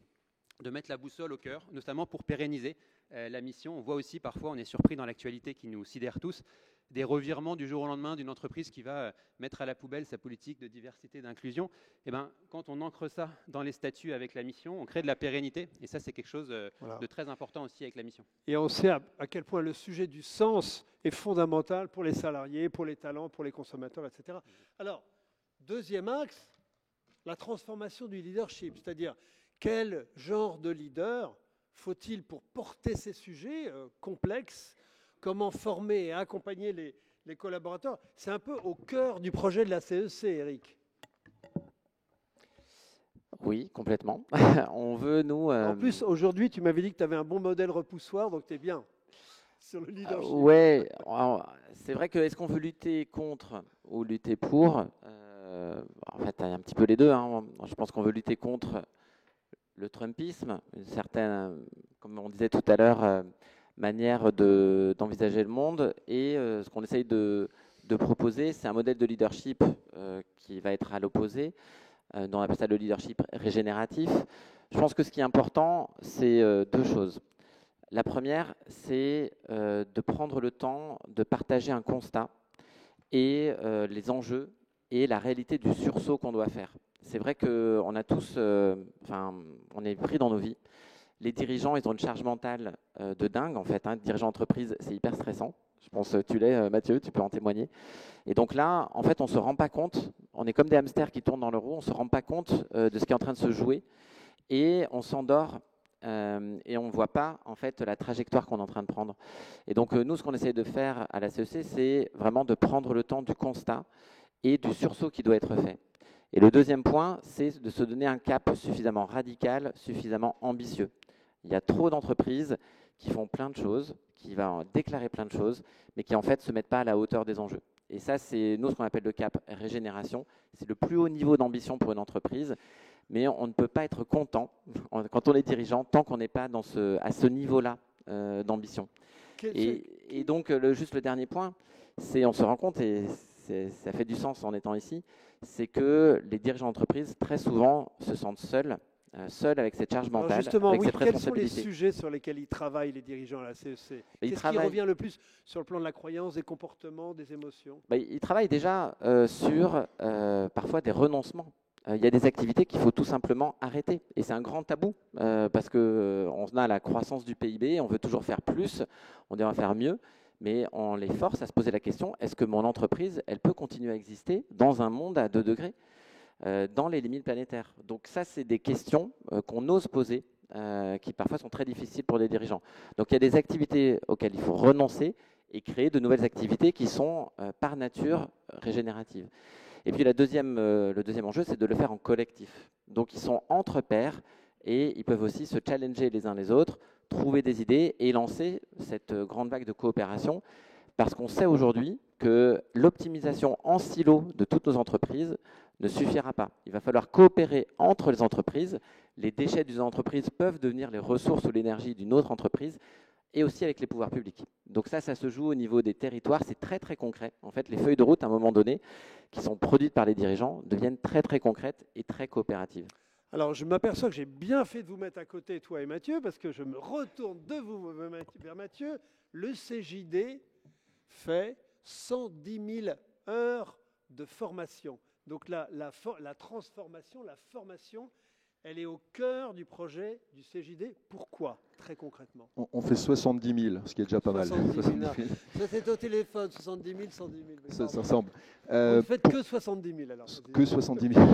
de mettre la boussole au cœur, notamment pour pérenniser la mission. On voit aussi parfois, on est surpris dans l'actualité qui nous sidère tous, des revirements du jour au lendemain d'une entreprise qui va mettre à la poubelle sa politique de diversité et d'inclusion. Et ben, quand on ancre ça dans les statuts avec la mission, on crée de la pérennité. Et ça, c'est quelque chose de très important aussi avec la mission. Et on sait à quel point le sujet du sens est fondamental pour les salariés, pour les talents, pour les consommateurs, etc. Alors, deuxième axe, la transformation du leadership, c'est-à-dire quel genre de leader faut-il pour porter ces sujets complexes? Comment former et accompagner les collaborateurs? C'est un peu au cœur du projet de la CEC, Eric. Oui, complètement. On veut, nous... En plus, aujourd'hui, tu m'avais dit que tu avais un bon modèle repoussoir, donc tu es bien sur le leadership. Ouais, c'est vrai que est-ce qu'on veut lutter contre ou lutter pour en fait, il y a un petit peu les deux. Hein. Je pense qu'on veut lutter contre le Trumpisme, une certaine, comme on disait tout à l'heure, manière d'envisager le monde, et ce qu'on essaye de proposer, c'est un modèle de leadership qui va être à l'opposé, dont on appelle ça le leadership régénératif. Je pense que ce qui est important, c'est deux choses. La première, c'est de prendre le temps de partager un constat et les enjeux et la réalité du sursaut qu'on doit faire. C'est vrai qu'on a tous, on est pris dans nos vies. Les dirigeants, ils ont une charge mentale de dingue, en fait. Dirigeant d'entreprise, c'est hyper stressant. Je pense que tu l'es, Mathieu, tu peux en témoigner. Et donc là, en fait, on ne se rend pas compte. On est comme des hamsters qui tournent dans le roue. On ne se rend pas compte de ce qui est en train de se jouer. Et on s'endort et on ne voit pas, en fait, la trajectoire qu'on est en train de prendre. Et donc, nous, ce qu'on essaie de faire à la CEC, c'est vraiment de prendre le temps du constat et du sursaut qui doit être fait. Et le deuxième point, c'est de se donner un cap suffisamment radical, suffisamment ambitieux. Il y a trop d'entreprises qui font plein de choses, qui va déclarer plein de choses, mais qui en fait ne se mettent pas à la hauteur des enjeux. Et ça, c'est nous ce qu'on appelle le cap régénération. C'est le plus haut niveau d'ambition pour une entreprise, mais on ne peut pas être content quand on est dirigeant tant qu'on n'est pas à ce niveau-là d'ambition. Et donc, juste le dernier point, c'est on se rend compte, et ça fait du sens en étant ici, c'est que les dirigeants d'entreprise, très souvent, se sentent seuls avec cette charge mentale, justement, avec oui, cette quels sont les responsabilité. sujets sur lesquels ils travaillent, les dirigeants à la CEC? Qu'est-ce qui revient le plus sur le plan de la croyance, des comportements, des émotions? Ils travaillent déjà sur parfois des renoncements. Il y a des activités qu'il faut tout simplement arrêter. Et c'est un grand tabou parce qu'on a la croissance du PIB, on veut toujours faire plus, on devrait faire mieux, mais on les force à se poser la question, est-ce que mon entreprise, elle peut continuer à exister dans un monde à 2 degrés, dans les limites planétaires? Donc ça, c'est des questions qu'on ose poser, qui parfois sont très difficiles pour les dirigeants. Donc il y a des activités auxquelles il faut renoncer et créer de nouvelles activités qui sont par nature régénératives. Et puis le deuxième enjeu, c'est de le faire en collectif. Donc ils sont entre pairs et ils peuvent aussi se challenger les uns les autres, trouver des idées et lancer cette grande vague de coopération. Parce qu'on sait aujourd'hui que l'optimisation en silo de toutes nos entreprises ne suffira pas. Il va falloir coopérer entre les entreprises. Les déchets d'une entreprise peuvent devenir les ressources ou l'énergie d'une autre entreprise, et aussi avec les pouvoirs publics. Donc ça se joue au niveau des territoires, c'est très très concret. En fait, les feuilles de route, à un moment donné, qui sont produites par les dirigeants, deviennent très très concrètes et très coopératives. Alors, je m'aperçois que j'ai bien fait de vous mettre à côté, toi et Mathieu, parce que je me retourne de vous vers Mathieu. Le CJD fait 110 000 heures de formation. Donc la transformation, la formation, elle est au cœur du projet du CJD. Pourquoi, très concrètement? On fait 70 000, ce qui est déjà pas mal. 70 000. Ça, c'est au téléphone, 70 000, 110 000. Ça ressemble. Vous ne faites que 70 000 alors. Que 70 000.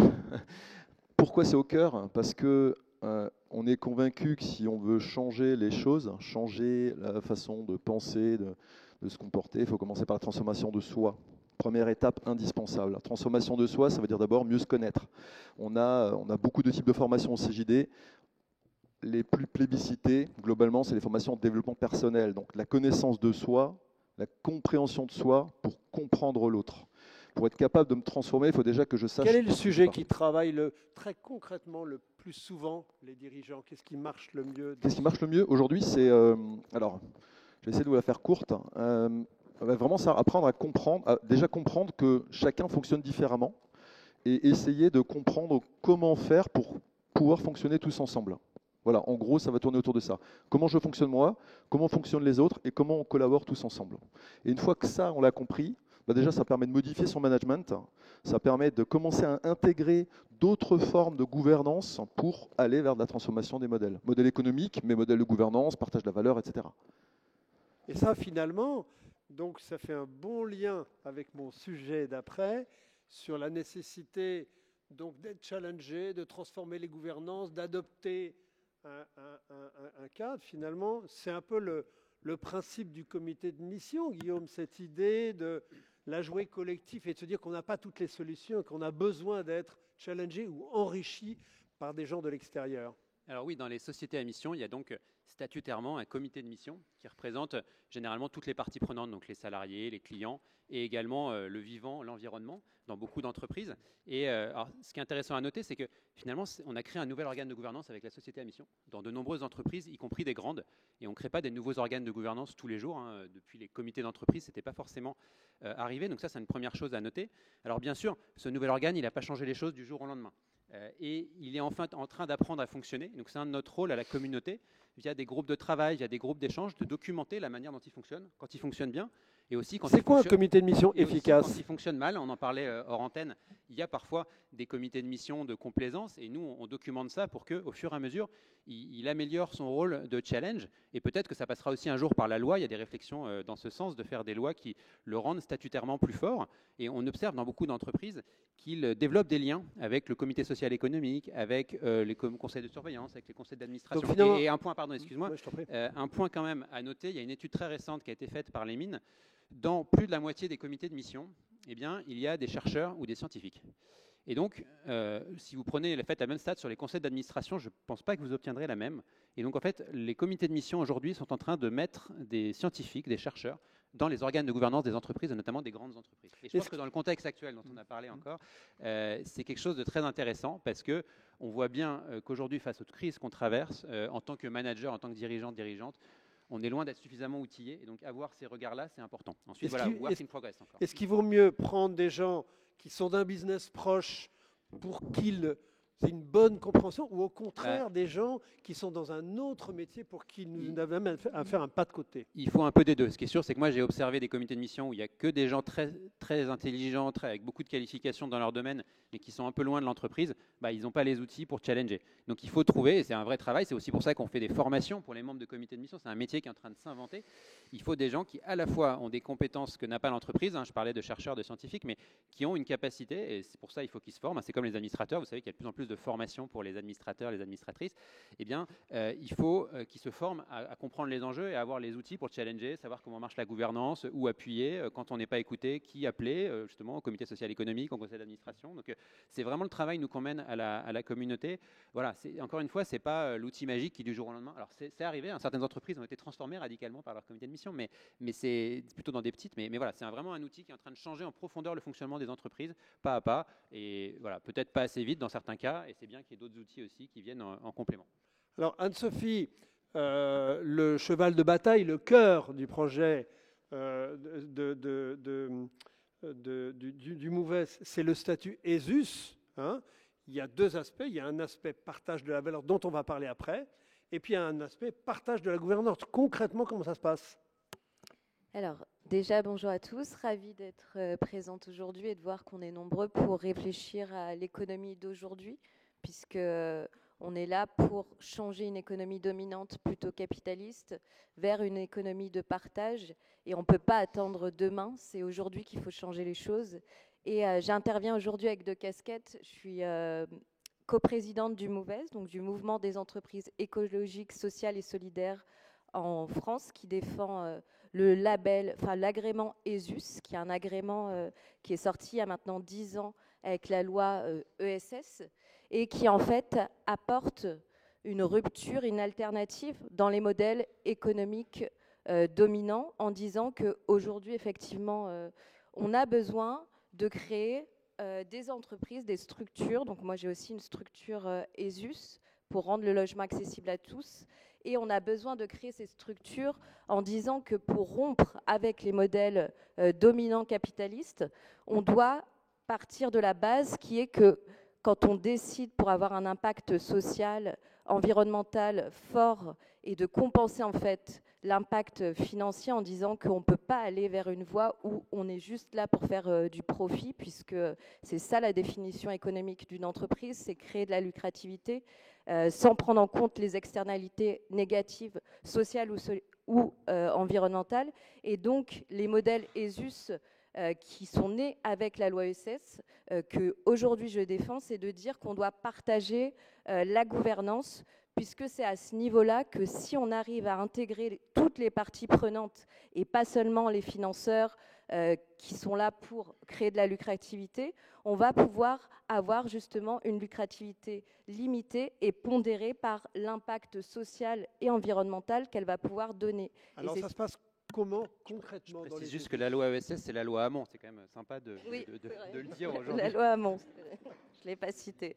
Pourquoi c'est au cœur? Parce que on est convaincu que si on veut changer les choses, changer la façon de penser, de se comporter, il faut commencer par la transformation de soi. Première étape indispensable. La transformation de soi, ça veut dire d'abord mieux se connaître. On a beaucoup de types de formations au CJD. Les plus plébiscités, globalement, c'est les formations de développement personnel. Donc la connaissance de soi, la compréhension de soi pour comprendre l'autre. Pour être capable de me transformer, il faut déjà que je sache... Quel est le sujet qui travaille très concrètement le plus souvent les dirigeants? Qu'est-ce qui marche le mieux? Qu'est-ce qui marche le mieux aujourd'hui? C'est... alors, je vais essayer de vous la faire courte. Vraiment ça, apprendre à comprendre, déjà comprendre que chacun fonctionne différemment et essayer de comprendre comment faire pour pouvoir fonctionner tous ensemble. Voilà, en gros, ça va tourner autour de ça. Comment je fonctionne moi, comment fonctionnent les autres et comment on collabore tous ensemble. Et une fois que ça, on l'a compris, déjà, ça permet de modifier son management, ça permet de commencer à intégrer d'autres formes de gouvernance pour aller vers de la transformation des modèles. Modèles économiques, mais modèles de gouvernance, partage de la valeur, etc. Et ça, finalement, donc ça fait un bon lien avec mon sujet d'après, sur la nécessité donc d'être challengé, de transformer les gouvernances, d'adopter un cadre. Finalement, c'est un peu le principe du comité de mission, Guillaume, cette idée de la jouer collectif et de se dire qu'on n'a pas toutes les solutions, qu'on a besoin d'être challengé ou enrichi par des gens de l'extérieur. Alors oui, dans les sociétés à mission, il y a donc statutairement un comité de mission qui représente généralement toutes les parties prenantes, donc les salariés, les clients et également le vivant, l'environnement dans beaucoup d'entreprises. Et alors, ce qui est intéressant à noter, c'est que finalement, on a créé un nouvel organe de gouvernance avec la société à mission dans de nombreuses entreprises, y compris des grandes. Et on ne crée pas des nouveaux organes de gouvernance tous les jours. Depuis les comités d'entreprise, ce n'était pas forcément arrivé. Donc ça, c'est une première chose à noter. Alors bien sûr, ce nouvel organe, il n'a pas changé les choses du jour au lendemain. Et il est enfin en train d'apprendre à fonctionner. Donc c'est un de notre rôle à la communauté, via des groupes de travail, via des groupes d'échange, de documenter la manière dont il fonctionne, quand il fonctionne bien, et aussi quand c'est quoi un comité de mission efficace? Quand il fonctionne mal, on en parlait hors antenne, il y a parfois des comités de mission de complaisance, et nous on documente ça pour qu'au fur et à mesure, il améliore son rôle de challenge, et peut-être que ça passera aussi un jour par la loi. Il y a des réflexions dans ce sens, de faire des lois qui le rendent statutairement plus fort, et on observe dans beaucoup d'entreprises qu'il développe des liens avec le comité social économique, avec les conseils de surveillance, avec les conseils d'administration. Et un point, pardon, excuse-moi, un point quand même à noter, il y a une étude très récente qui a été faite par les mines. Dans plus de la moitié des comités de mission, eh bien, il y a des chercheurs ou des scientifiques. Et donc, si vous prenez la même stat sur les conseils d'administration, je ne pense pas que vous obtiendrez la même. Et donc, en fait, les comités de mission aujourd'hui sont en train de mettre des scientifiques, des chercheurs, dans les organes de gouvernance des entreprises, et notamment des grandes entreprises. Et je pense que dans le contexte actuel dont on a parlé encore, c'est quelque chose de très intéressant parce qu'on voit bien qu'aujourd'hui, face aux crises qu'on traverse, en tant que manager, en tant que dirigeante, on est loin d'être suffisamment outillé. Et donc, avoir ces regards-là, c'est important. Ensuite, work in progress encore. Est-ce qu'il vaut mieux prendre des gens qui sont d'un business proche pour qu'ils aient une bonne compréhension, ou au contraire des gens qui sont dans un autre métier pour qu'ils nous aient même à faire un pas de côté? Il faut un peu des deux. Ce qui est sûr, c'est que moi, j'ai observé des comités de mission où il n'y a que des gens très, très intelligents, avec beaucoup de qualifications dans leur domaine, mais qui sont un peu loin de l'entreprise. Ils n'ont pas les outils pour challenger. Donc, il faut trouver, et c'est un vrai travail. C'est aussi pour ça qu'on fait des formations pour les membres de comités de mission. C'est un métier qui est en train de s'inventer. Il faut des gens qui, à la fois, ont des compétences que n'a pas l'entreprise. Je parlais de chercheurs, de scientifiques, mais qui ont une capacité, et c'est pour ça il faut qu'ils se forment. C'est comme les administrateurs. Vous savez qu'il y a de plus en plus de formations pour les administrateurs, les administratrices. Eh bien, il faut qu'ils se forment à comprendre les enjeux et à avoir les outils pour challenger, savoir comment marche la gouvernance, où appuyer quand on n'est pas écouté, qui appeler justement au comité social économique, au conseil d'administration. Donc c'est vraiment le travail nous qu'on mène à la communauté. Voilà, encore une fois, c'est pas l'outil magique qui du jour au lendemain. Alors c'est arrivé, certaines entreprises ont été transformées radicalement par leur comité de mission, mais c'est plutôt dans des petites. Mais voilà, c'est vraiment un outil qui est en train de changer en profondeur le fonctionnement des entreprises, pas à pas. Et voilà, peut-être pas assez vite dans certains cas, et c'est bien qu'il y ait d'autres outils aussi qui viennent en complément. Alors Anne-Sophie, le cheval de bataille, le cœur du projet du MOVES, c'est le statut ESUS. Il y a deux aspects. Il y a un aspect partage de la valeur dont on va parler après, et puis il y a un aspect partage de la gouvernance. Concrètement, comment ça se passe? Alors, déjà, bonjour à tous. Ravie d'être présente aujourd'hui et de voir qu'on est nombreux pour réfléchir à l'économie d'aujourd'hui, puisque on est là pour changer une économie dominante plutôt capitaliste vers une économie de partage. Et on ne peut pas attendre demain, c'est aujourd'hui qu'il faut changer les choses. Et j'interviens aujourd'hui avec deux casquettes. Je suis coprésidente du MOVES, donc du Mouvement des entreprises écologiques, sociales et solidaires en France, qui défend le label, l'agrément ESUS, qui est un agrément qui est sorti il y a maintenant 10 ans avec la loi ESS, et qui en fait apporte une rupture, une alternative dans les modèles économiques dominants, en disant qu'aujourd'hui, effectivement, on a besoin de créer des entreprises, des structures. Donc moi, j'ai aussi une structure ESUS pour rendre le logement accessible à tous. Et on a besoin de créer ces structures en disant que pour rompre avec les modèles dominants capitalistes, on doit partir de la base qui est que quand on décide pour avoir un impact social, environnemental fort et de compenser en fait l'impact financier en disant qu'on ne peut pas aller vers une voie où on est juste là pour faire du profit, puisque c'est ça la définition économique d'une entreprise, c'est créer de la lucrativité sans prendre en compte les externalités négatives sociales ou environnementales. Et donc les modèles ESUS qui sont nés avec la loi ESS, qu'aujourd'hui je défends, c'est de dire qu'on doit partager la gouvernance, puisque c'est à ce niveau-là que si on arrive à intégrer toutes les parties prenantes, et pas seulement les financeurs qui sont là pour créer de la lucrativité, on va pouvoir avoir justement une lucrativité limitée et pondérée par l'impact social et environnemental qu'elle va pouvoir donner. Alors ça se passe comment concrètement dans les... C'est juste que la loi ESS, c'est la loi Hamon. C'est quand même sympa de le dire aujourd'hui. La loi Hamon, je ne l'ai pas citée.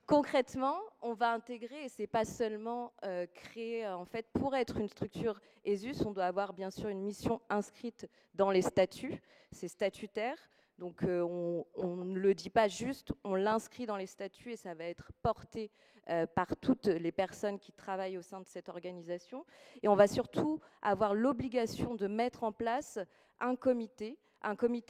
Concrètement, on va intégrer, et ce n'est pas seulement créer, en fait, pour être une structure ESUS, on doit avoir bien sûr une mission inscrite dans les statuts, c'est statutaire. Donc on ne le dit pas juste, on l'inscrit dans les statuts et ça va être porté par toutes les personnes qui travaillent au sein de cette organisation. Et on va surtout avoir l'obligation de mettre en place un comité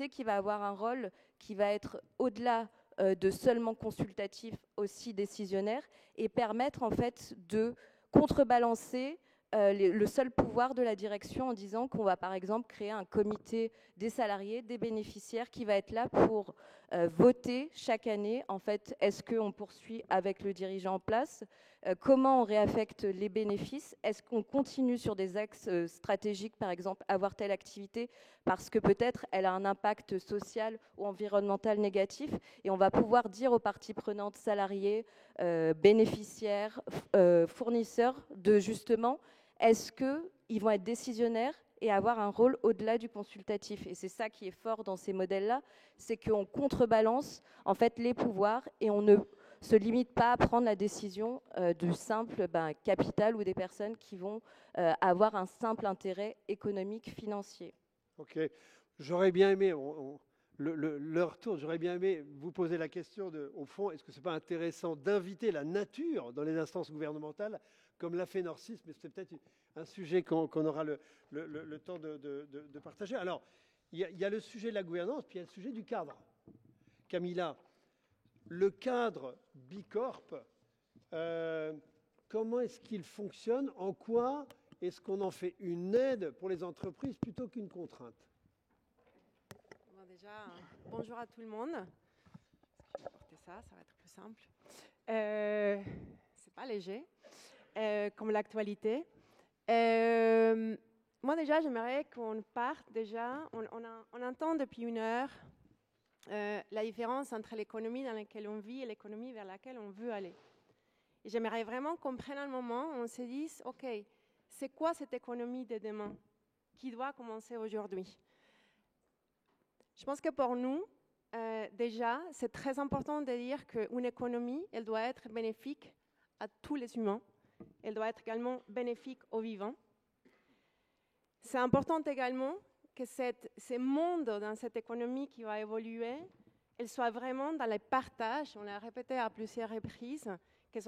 qui va avoir un rôle qui va être au-delà de seulement consultatif, aussi décisionnaire, et permettre en fait de contrebalancer le seul pouvoir de la direction en disant qu'on va par exemple créer un comité des salariés, des bénéficiaires qui va être là pour voter chaque année. En fait, est-ce qu'on poursuit avec le dirigeant en place? Comment on réaffecte les bénéfices? Est-ce qu'on continue sur des axes stratégiques, par exemple, avoir telle activité parce que peut-être elle a un impact social ou environnemental négatif? Et on va pouvoir dire aux parties prenantes, salariés, bénéficiaires, fournisseurs, de justement, est-ce qu'ils vont être décisionnaires et avoir un rôle au-delà du consultatif. Et c'est ça qui est fort dans ces modèles-là, c'est qu'on contrebalance en fait les pouvoirs et on ne se limite pas à prendre la décision du simple capital ou des personnes qui vont avoir un simple intérêt économique, financier. Ok, j'aurais bien aimé, l'heure tourne, j'aurais bien aimé vous poser la question au fond, est-ce que ce n'est pas intéressant d'inviter la nature dans les instances gouvernementales, comme l'a fait Nord6, mais c'est peut-être un sujet qu'on aura le temps de partager. Alors, il y a le sujet de la gouvernance, puis il y a le sujet du cadre. Camilla, le cadre Bicorp, comment est-ce qu'il fonctionne? En quoi est-ce qu'on en fait une aide pour les entreprises plutôt qu'une contrainte? Bon, déjà, bonjour à tout le monde. Je vais porter ça va être plus simple. C'est pas léger, comme l'actualité. Moi déjà, j'aimerais qu'on parte déjà, on entend depuis une heure la différence entre l'économie dans laquelle on vit et l'économie vers laquelle on veut aller. Et j'aimerais vraiment qu'on prenne un moment, on se dise, ok, c'est quoi cette économie de demain qui doit commencer aujourd'hui? Je pense que pour nous, déjà, c'est très important de dire qu'une économie, elle doit être bénéfique à tous les humains. Elle doit être également bénéfique aux vivants. C'est important également que ce monde dans cette économie qui va évoluer, elle soit vraiment dans les partages, on l'a répété à plusieurs reprises, que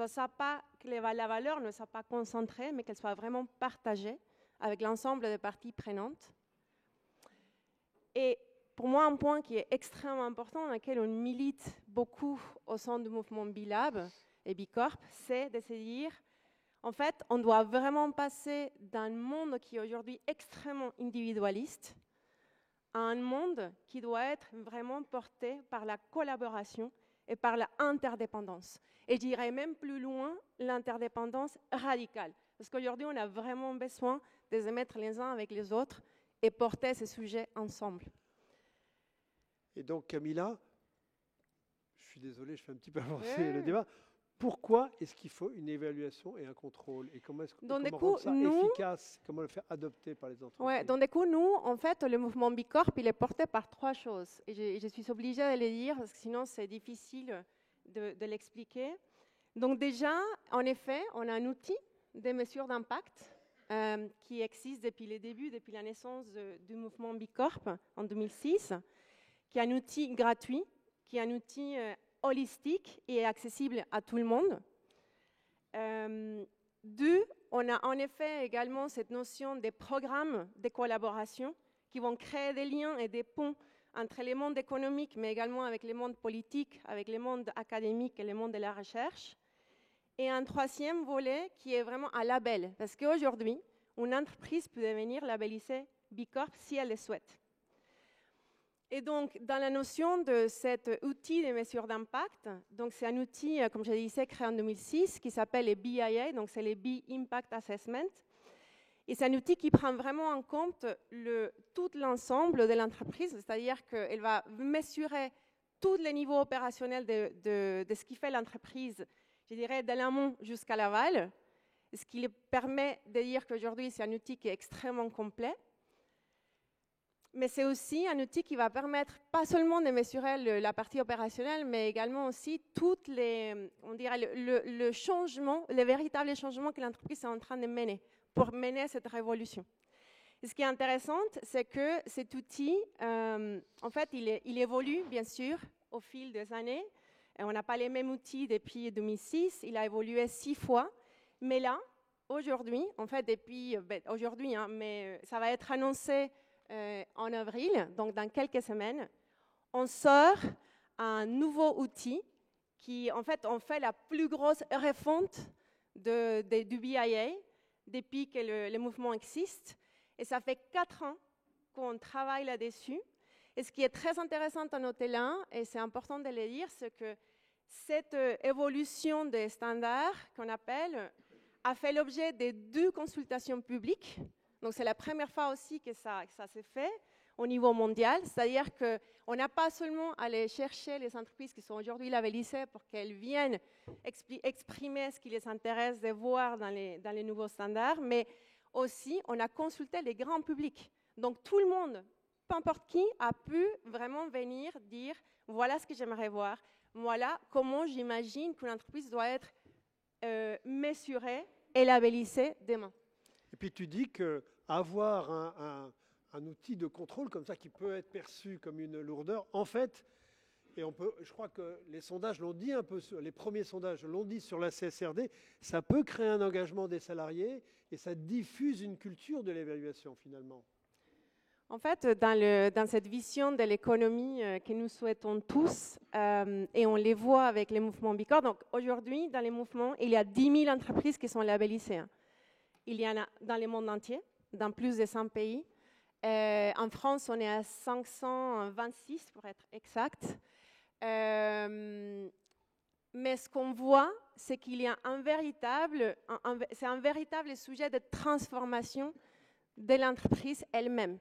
la valeur ne soit pas concentrée, mais qu'elle soit vraiment partagée avec l'ensemble des parties prenantes. Et pour moi, un point qui est extrêmement important, dans lequel on milite beaucoup au sein du mouvement Bilab et Bicorp, c'est de se dire, en fait, on doit vraiment passer d'un monde qui est aujourd'hui extrêmement individualiste à un monde qui doit être vraiment porté par la collaboration et par l'interdépendance. Et je dirais même plus loin, l'interdépendance radicale. Parce qu'aujourd'hui, on a vraiment besoin de se mettre les uns avec les autres et porter ces sujets ensemble. Et donc, Camilla, je suis désolé, je fais un petit peu avancer le débat. Pourquoi est-ce qu'il faut une évaluation et un contrôle? Et comment rendre ça efficace? Comment le faire adopter par les entreprises? Ouais, donc du coup, nous, en fait, le mouvement Bicorp, il est porté par trois choses. Et je suis obligée de les dire, parce que sinon, c'est difficile de l'expliquer. Donc déjà, en effet, on a un outil de mesure d'impact qui existe depuis les débuts, depuis la naissance du mouvement Bicorp en 2006, qui est un outil gratuit, qui est un outil holistique et accessible à tout le monde. Deux, on a en effet également cette notion des programmes de collaboration qui vont créer des liens et des ponts entre les mondes économiques, mais également avec les mondes politiques, avec les mondes académiques et les mondes de la recherche. Et un troisième volet qui est vraiment un label, parce qu'aujourd'hui, une entreprise peut devenir labellisée Bicorp si elle le souhaite. Et donc, dans la notion de cet outil de mesure d'impact, donc c'est un outil, comme je disais, créé en 2006, qui s'appelle les BIA, donc c'est les B Impact Assessment. Et c'est un outil qui prend vraiment en compte tout l'ensemble de l'entreprise, c'est-à-dire qu'elle va mesurer tous les niveaux opérationnels de ce qui fait l'entreprise, je dirais, de l'amont jusqu'à l'aval, ce qui permet de dire qu'aujourd'hui, c'est un outil qui est extrêmement complet. Mais c'est aussi un outil qui va permettre pas seulement de mesurer la partie opérationnelle, mais également aussi toutes les, on dirait le changement, les véritables changements que l'entreprise est en train de mener pour mener cette révolution. Et ce qui est intéressant, c'est que cet outil, en fait, il évolue bien sûr au fil des années. Et on n'a pas les mêmes outils depuis 2006. Il a évolué 6 fois, mais là, aujourd'hui, en fait, depuis aujourd'hui, mais ça va être annoncé en avril, donc dans quelques semaines, on sort un nouveau outil qui, en fait, on fait la plus grosse refonte du BIA depuis que le mouvement existe. Et ça fait 4 ans qu'on travaille là-dessus. Et ce qui est très intéressant à noter là, et c'est important de le dire, c'est que cette évolution des standards qu'on appelle a fait l'objet de 2 consultations publiques. Donc c'est la première fois aussi que ça s'est fait au niveau mondial, c'est-à-dire qu'on n'a pas seulement à aller chercher les entreprises qui sont aujourd'hui labellisées pour qu'elles viennent exprimer ce qui les intéresse de voir dans les nouveaux standards, mais aussi on a consulté les grands publics. Donc tout le monde, peu importe qui, a pu vraiment venir dire voilà ce que j'aimerais voir, voilà comment j'imagine qu'une entreprise doit être mesurée et labellisée demain. Et puis tu dis qu'avoir un outil de contrôle comme ça qui peut être perçu comme une lourdeur, en fait, et je crois que les sondages l'ont dit un peu, les premiers sondages l'ont dit sur la CSRD, ça peut créer un engagement des salariés et ça diffuse une culture de l'évaluation finalement. En fait, dans cette vision de l'économie que nous souhaitons tous, et on les voit avec les mouvements Bicorp, donc aujourd'hui, dans les mouvements, il y a 10 000 entreprises qui sont labellisées. Il y en a dans le monde entier, dans plus de 100 pays. En France, on est à 526 pour être exact. Mais ce qu'on voit, c'est qu'il y a un véritable sujet de transformation de l'entreprise elle-même.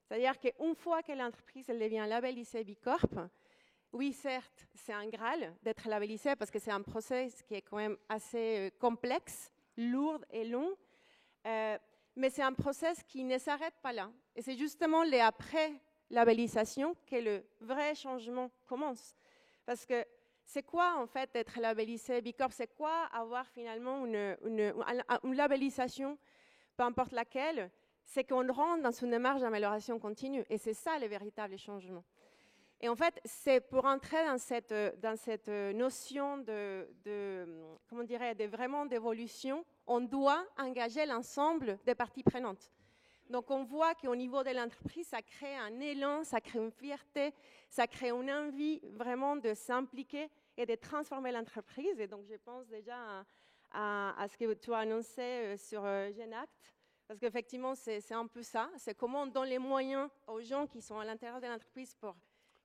C'est-à-dire qu'une fois que l'entreprise devient labellisée Bicorp, oui, certes, c'est un Graal d'être labellisé parce que c'est un process qui est quand même assez complexe, lourd et long. Mais c'est un process qui ne s'arrête pas là. Et c'est justement les après-labellisation que le vrai changement commence. Parce que c'est quoi, en fait, être labellisé Bicorp? C'est quoi avoir finalement une labellisation, peu importe laquelle? C'est qu'on rentre dans une démarche d'amélioration continue. Et c'est ça le véritable changement. Et en fait, c'est pour entrer dans cette notion comment dirais, vraiment d'évolution, on doit engager l'ensemble des parties prenantes. Donc on voit qu'au niveau de l'entreprise, ça crée un élan, ça crée une fierté, ça crée une envie vraiment de s'impliquer et de transformer l'entreprise. Et donc je pense déjà à ce que tu as annoncé sur Genact, parce qu'effectivement c'est un peu ça, c'est comment on donne les moyens aux gens qui sont à l'intérieur de l'entreprise pour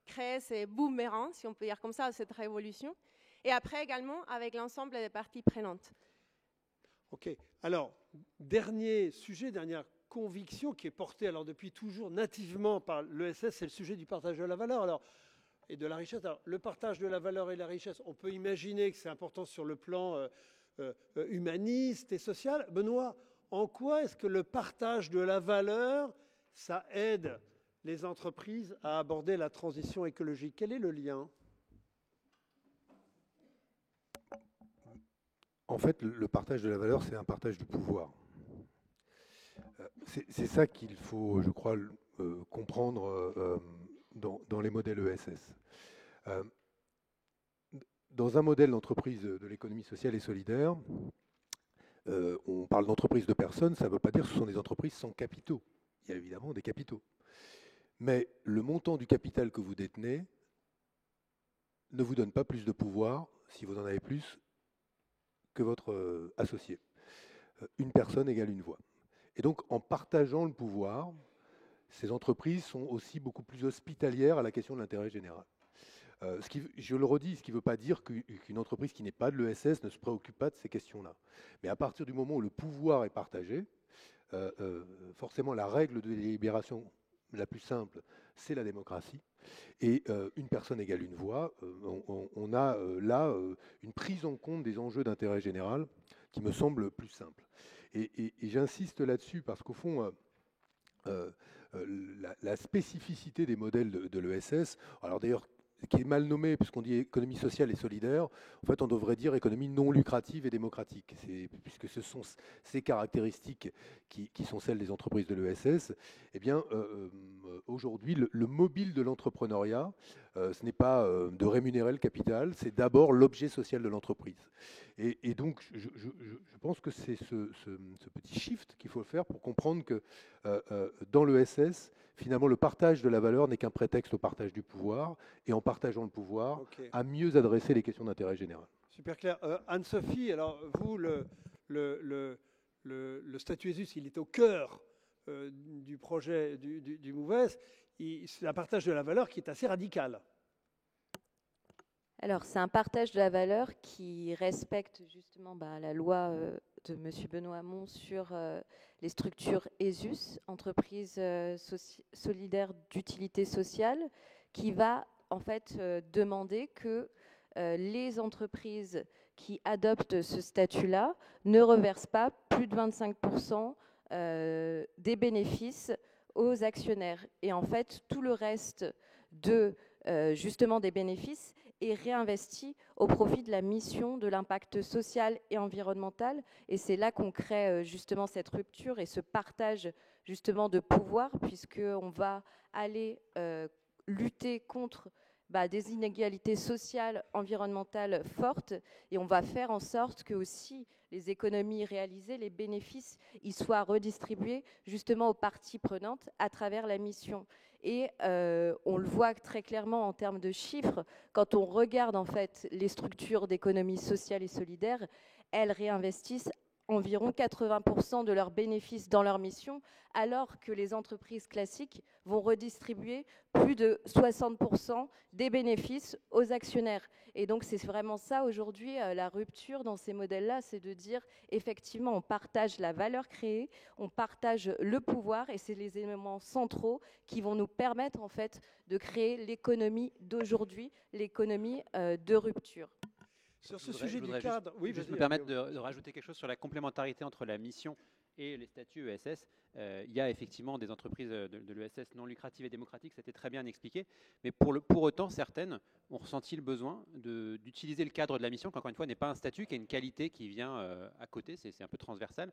créer ces boomerangs, si on peut dire comme ça, cette révolution. Et après également avec l'ensemble des parties prenantes. Ok, alors dernier sujet, dernière conviction qui est portée alors depuis toujours nativement par l'ESS, c'est le sujet du partage de la valeur et de la richesse. Alors, le partage de la valeur et de la richesse, on peut imaginer que c'est important sur le plan humaniste et social. Benoît, en quoi est-ce que le partage de la valeur, ça aide les entreprises à aborder la transition écologique? Quel est le lien? En fait, le partage de la valeur, c'est un partage du pouvoir. C'est ça qu'il faut, je crois, comprendre dans les modèles ESS. Dans un modèle d'entreprise de l'économie sociale et solidaire, on parle d'entreprise de personnes, ça ne veut pas dire que ce sont des entreprises sans capitaux. Il y a évidemment des capitaux. Mais le montant du capital que vous détenez ne vous donne pas plus de pouvoir, si vous en avez plus, que votre associé. Une personne égale une voix. Et donc, en partageant le pouvoir, ces entreprises sont aussi beaucoup plus hospitalières à la question de l'intérêt général. Je le redis, ce qui ne veut pas dire qu'une entreprise qui n'est pas de l'ESS ne se préoccupe pas de ces questions-là. Mais à partir du moment où le pouvoir est partagé, forcément la règle de délibération la plus simple, c'est la démocratie. Et une personne égale une voix, on a là une prise en compte des enjeux d'intérêt général qui me semble plus simple. Et j'insiste là-dessus parce qu'au fond, la spécificité des modèles de l'ESS, alors d'ailleurs, qui est mal nommé, puisqu'on dit économie sociale et solidaire, en fait, on devrait dire économie non lucrative et démocratique, puisque ce sont ces caractéristiques qui sont celles des entreprises de l'ESS. Eh bien, aujourd'hui, le mobile de l'entrepreneuriat, ce n'est pas de rémunérer le capital, c'est d'abord l'objet social de l'entreprise. Et donc, je pense que c'est ce petit shift qu'il faut faire pour comprendre que dans l'ESS, finalement, le partage de la valeur n'est qu'un prétexte au partage du pouvoir, et en partageant le pouvoir, à mieux adresser les questions d'intérêt général. Super clair. Anne-Sophie, alors vous, le statut ESUS, il est au cœur du projet du MOVES. c'est un partage de la valeur qui est assez radical. Alors, c'est un partage de la valeur qui respecte justement la loi de M. Benoît Hamon sur les structures ESUS, entreprises solidaires d'utilité sociale, qui va en fait demander que les entreprises qui adoptent ce statut-là ne reversent pas plus de 25% des bénéfices aux actionnaires. Et en fait, tout le reste justement des bénéfices est réinvesti au profit de la mission de l'impact social et environnemental. Et c'est là qu'on crée justement cette rupture et ce partage justement de pouvoir, puisqu'on va aller lutter contre des inégalités sociales, environnementales fortes, et on va faire en sorte que aussi les économies réalisées, les bénéfices, ils soient redistribués justement aux parties prenantes à travers la mission. Et on le voit très clairement en termes de chiffres, quand on regarde en fait les structures d'économie sociale et solidaire, elles réinvestissent environ 80% de leurs bénéfices dans leur mission, alors que les entreprises classiques vont redistribuer plus de 60% des bénéfices aux actionnaires. Et donc c'est vraiment ça aujourd'hui, la rupture dans ces modèles-là, c'est de dire effectivement on partage la valeur créée, on partage le pouvoir, et c'est les éléments centraux qui vont nous permettre en fait de créer l'économie d'aujourd'hui, l'économie de rupture. Sur ce sujet du cadre, oui, je me permettre de rajouter quelque chose sur la complémentarité entre la mission et les statuts ESS. Il y a effectivement des entreprises de l'ESS non lucratives et démocratiques, ça a été très bien expliqué, mais pour autant, certaines ont ressenti le besoin d'utiliser le cadre de la mission, qui encore une fois n'est pas un statut, qui a une qualité qui vient à côté, c'est un peu transversal,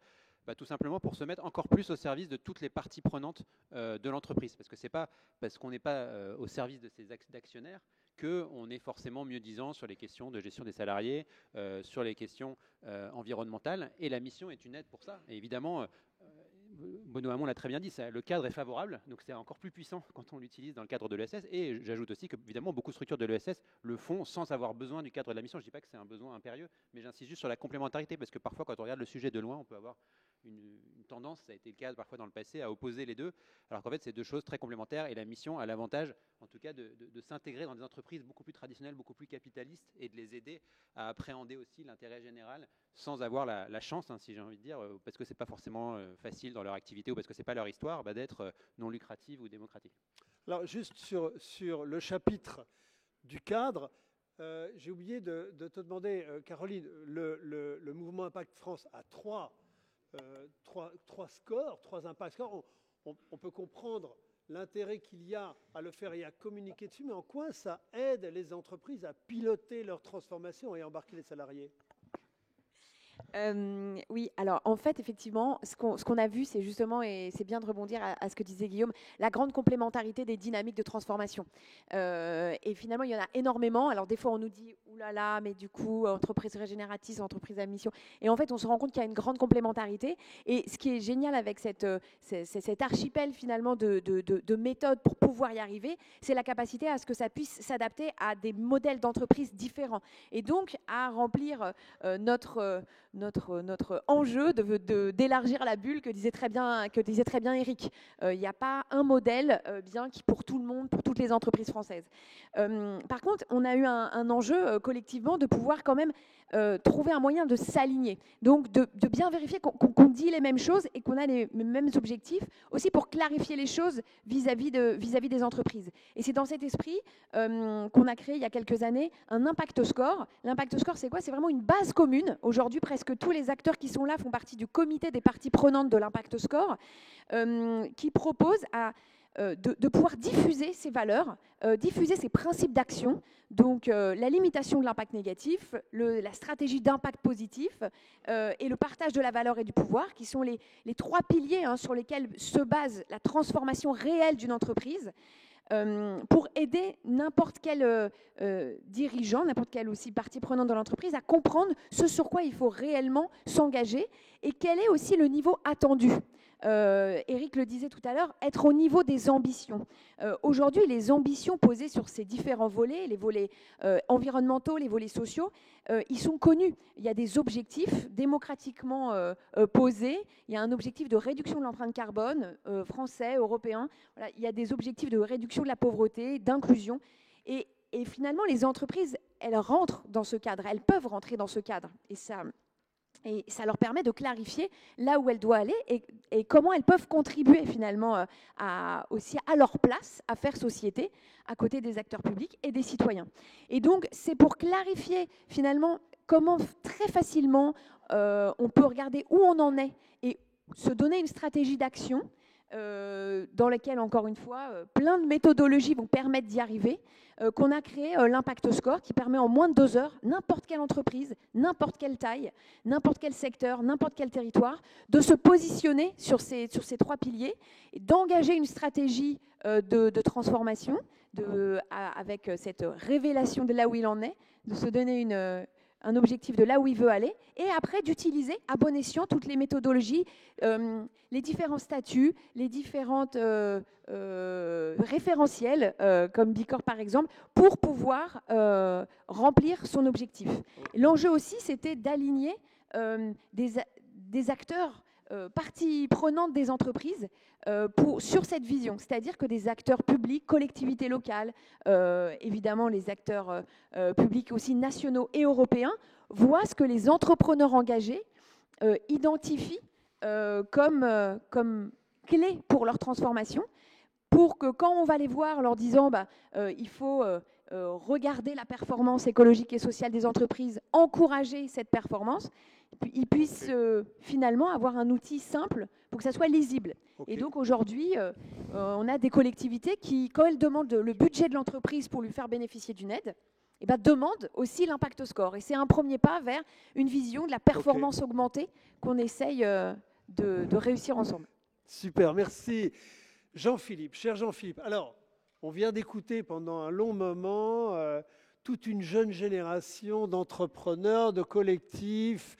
tout simplement pour se mettre encore plus au service de toutes les parties prenantes de l'entreprise, parce que c'est pas parce qu'on n'est pas au service de ces actionnaires qu'on est forcément mieux disant sur les questions de gestion des salariés, sur les questions environnementales, et la mission est une aide pour ça. Et évidemment, Benoît Hamon l'a très bien dit, le cadre est favorable, donc c'est encore plus puissant quand on l'utilise dans le cadre de l'ESS, et j'ajoute aussi que évidemment beaucoup de structures de l'ESS le font sans avoir besoin du cadre de la mission. Je ne dis pas que c'est un besoin impérieux, mais j'insiste juste sur la complémentarité, parce que parfois quand on regarde le sujet de loin, on peut avoir une tendance, ça a été le cas parfois dans le passé, à opposer les deux, alors qu'en fait c'est deux choses très complémentaires, et la mission a l'avantage en tout cas de s'intégrer dans des entreprises beaucoup plus traditionnelles, beaucoup plus capitalistes, et de les aider à appréhender aussi l'intérêt général sans avoir la chance, si j'ai envie de dire, parce que c'est pas forcément facile dans leur activité ou parce que c'est pas leur histoire, d'être non lucrative ou démocratique. Alors juste sur le chapitre du cadre, j'ai oublié de te demander, Caroline, le mouvement Impact France a trois scores, trois impact scores. On peut comprendre l'intérêt qu'il y a à le faire et à communiquer dessus, mais en quoi ça aide les entreprises à piloter leur transformation et à embarquer les salariés ? Oui, alors en fait, effectivement, ce qu'on a vu, c'est justement, et c'est bien de rebondir à ce que disait Guillaume, la grande complémentarité des dynamiques de transformation. Et finalement, il y en a énormément. Alors des fois, on nous dit, oulala, mais du coup, entreprise régénératrice, entreprise à mission. Et en fait, on se rend compte qu'il y a une grande complémentarité. Et ce qui est génial avec cet archipel finalement de méthodes pour pouvoir y arriver, c'est la capacité à ce que ça puisse s'adapter à des modèles d'entreprise différents. Et donc, à remplir notre enjeu d'élargir la bulle que disait très bien Eric. Il n'y a pas un modèle bien qui pour tout le monde, pour toutes les entreprises françaises. Par contre, on a eu un enjeu collectivement de pouvoir quand même trouver un moyen de s'aligner. Donc de bien vérifier qu'on dit les mêmes choses et qu'on a les mêmes objectifs, aussi pour clarifier les choses vis-à-vis des entreprises. Et c'est dans cet esprit qu'on a créé il y a quelques années un Impact Score. L'Impact Score, c'est quoi ? C'est vraiment une base commune. Aujourd'hui, presque tous les acteurs qui sont là font partie du comité des parties prenantes de l'Impact Score, qui propose de pouvoir diffuser ces valeurs, diffuser ces principes d'action, donc la limitation de l'impact négatif, la stratégie d'impact positif et le partage de la valeur et du pouvoir, qui sont les trois piliers sur lesquels se base la transformation réelle d'une entreprise, pour aider n'importe quel dirigeant, n'importe quelle aussi partie prenante de l'entreprise à comprendre ce sur quoi il faut réellement s'engager et quel est aussi le niveau attendu. Éric le disait tout à l'heure, être au niveau des ambitions. Aujourd'hui, les ambitions posées sur ces différents volets, les volets environnementaux, les volets sociaux, ils sont connus. Il y a des objectifs démocratiquement posés. Il y a un objectif de réduction de l'empreinte carbone français, européen. Voilà, il y a des objectifs de réduction de la pauvreté, d'inclusion. Et finalement, les entreprises, elles rentrent dans ce cadre. Elles peuvent rentrer dans ce cadre. Et ça leur permet de clarifier là où elles doivent aller et comment elles peuvent contribuer finalement aussi à leur place à faire société à côté des acteurs publics et des citoyens. Et donc, c'est pour clarifier finalement comment très facilement on peut regarder où on en est et se donner une stratégie d'action dans laquelle, encore une fois, plein de méthodologies vont permettre d'y arriver, qu'on a créé l'Impact Score qui permet en moins de 2 heures, n'importe quelle entreprise, n'importe quelle taille, n'importe quel secteur, n'importe quel territoire, de se positionner sur ces 3 piliers et d'engager une stratégie de transformation avec cette révélation de là où il en est, de se donner un objectif de là où il veut aller, et après d'utiliser à bon escient toutes les méthodologies, les différents statuts, les différentes référentiels, comme Bicorp par exemple, pour pouvoir remplir son objectif. L'enjeu aussi, c'était d'aligner des acteurs, parties prenantes des entreprises, sur cette vision, c'est-à-dire que des acteurs publics, collectivités locales, évidemment les acteurs publics aussi nationaux et européens, voient ce que les entrepreneurs engagés identifient comme clé pour leur transformation, pour que quand on va les voir leur disant il faut regarder la performance écologique et sociale des entreprises, encourager cette performance, ils puissent finalement avoir un outil simple pour que ça soit lisible. Okay. Et donc aujourd'hui, on a des collectivités qui, quand elles demandent le budget de l'entreprise pour lui faire bénéficier d'une aide, demandent aussi l'Impact Score. Et c'est un premier pas vers une vision de la performance augmentée qu'on essaye de réussir ensemble. Super, merci. Jean-Philippe, cher Jean-Philippe, alors, on vient d'écouter pendant un long moment toute une jeune génération d'entrepreneurs, de collectifs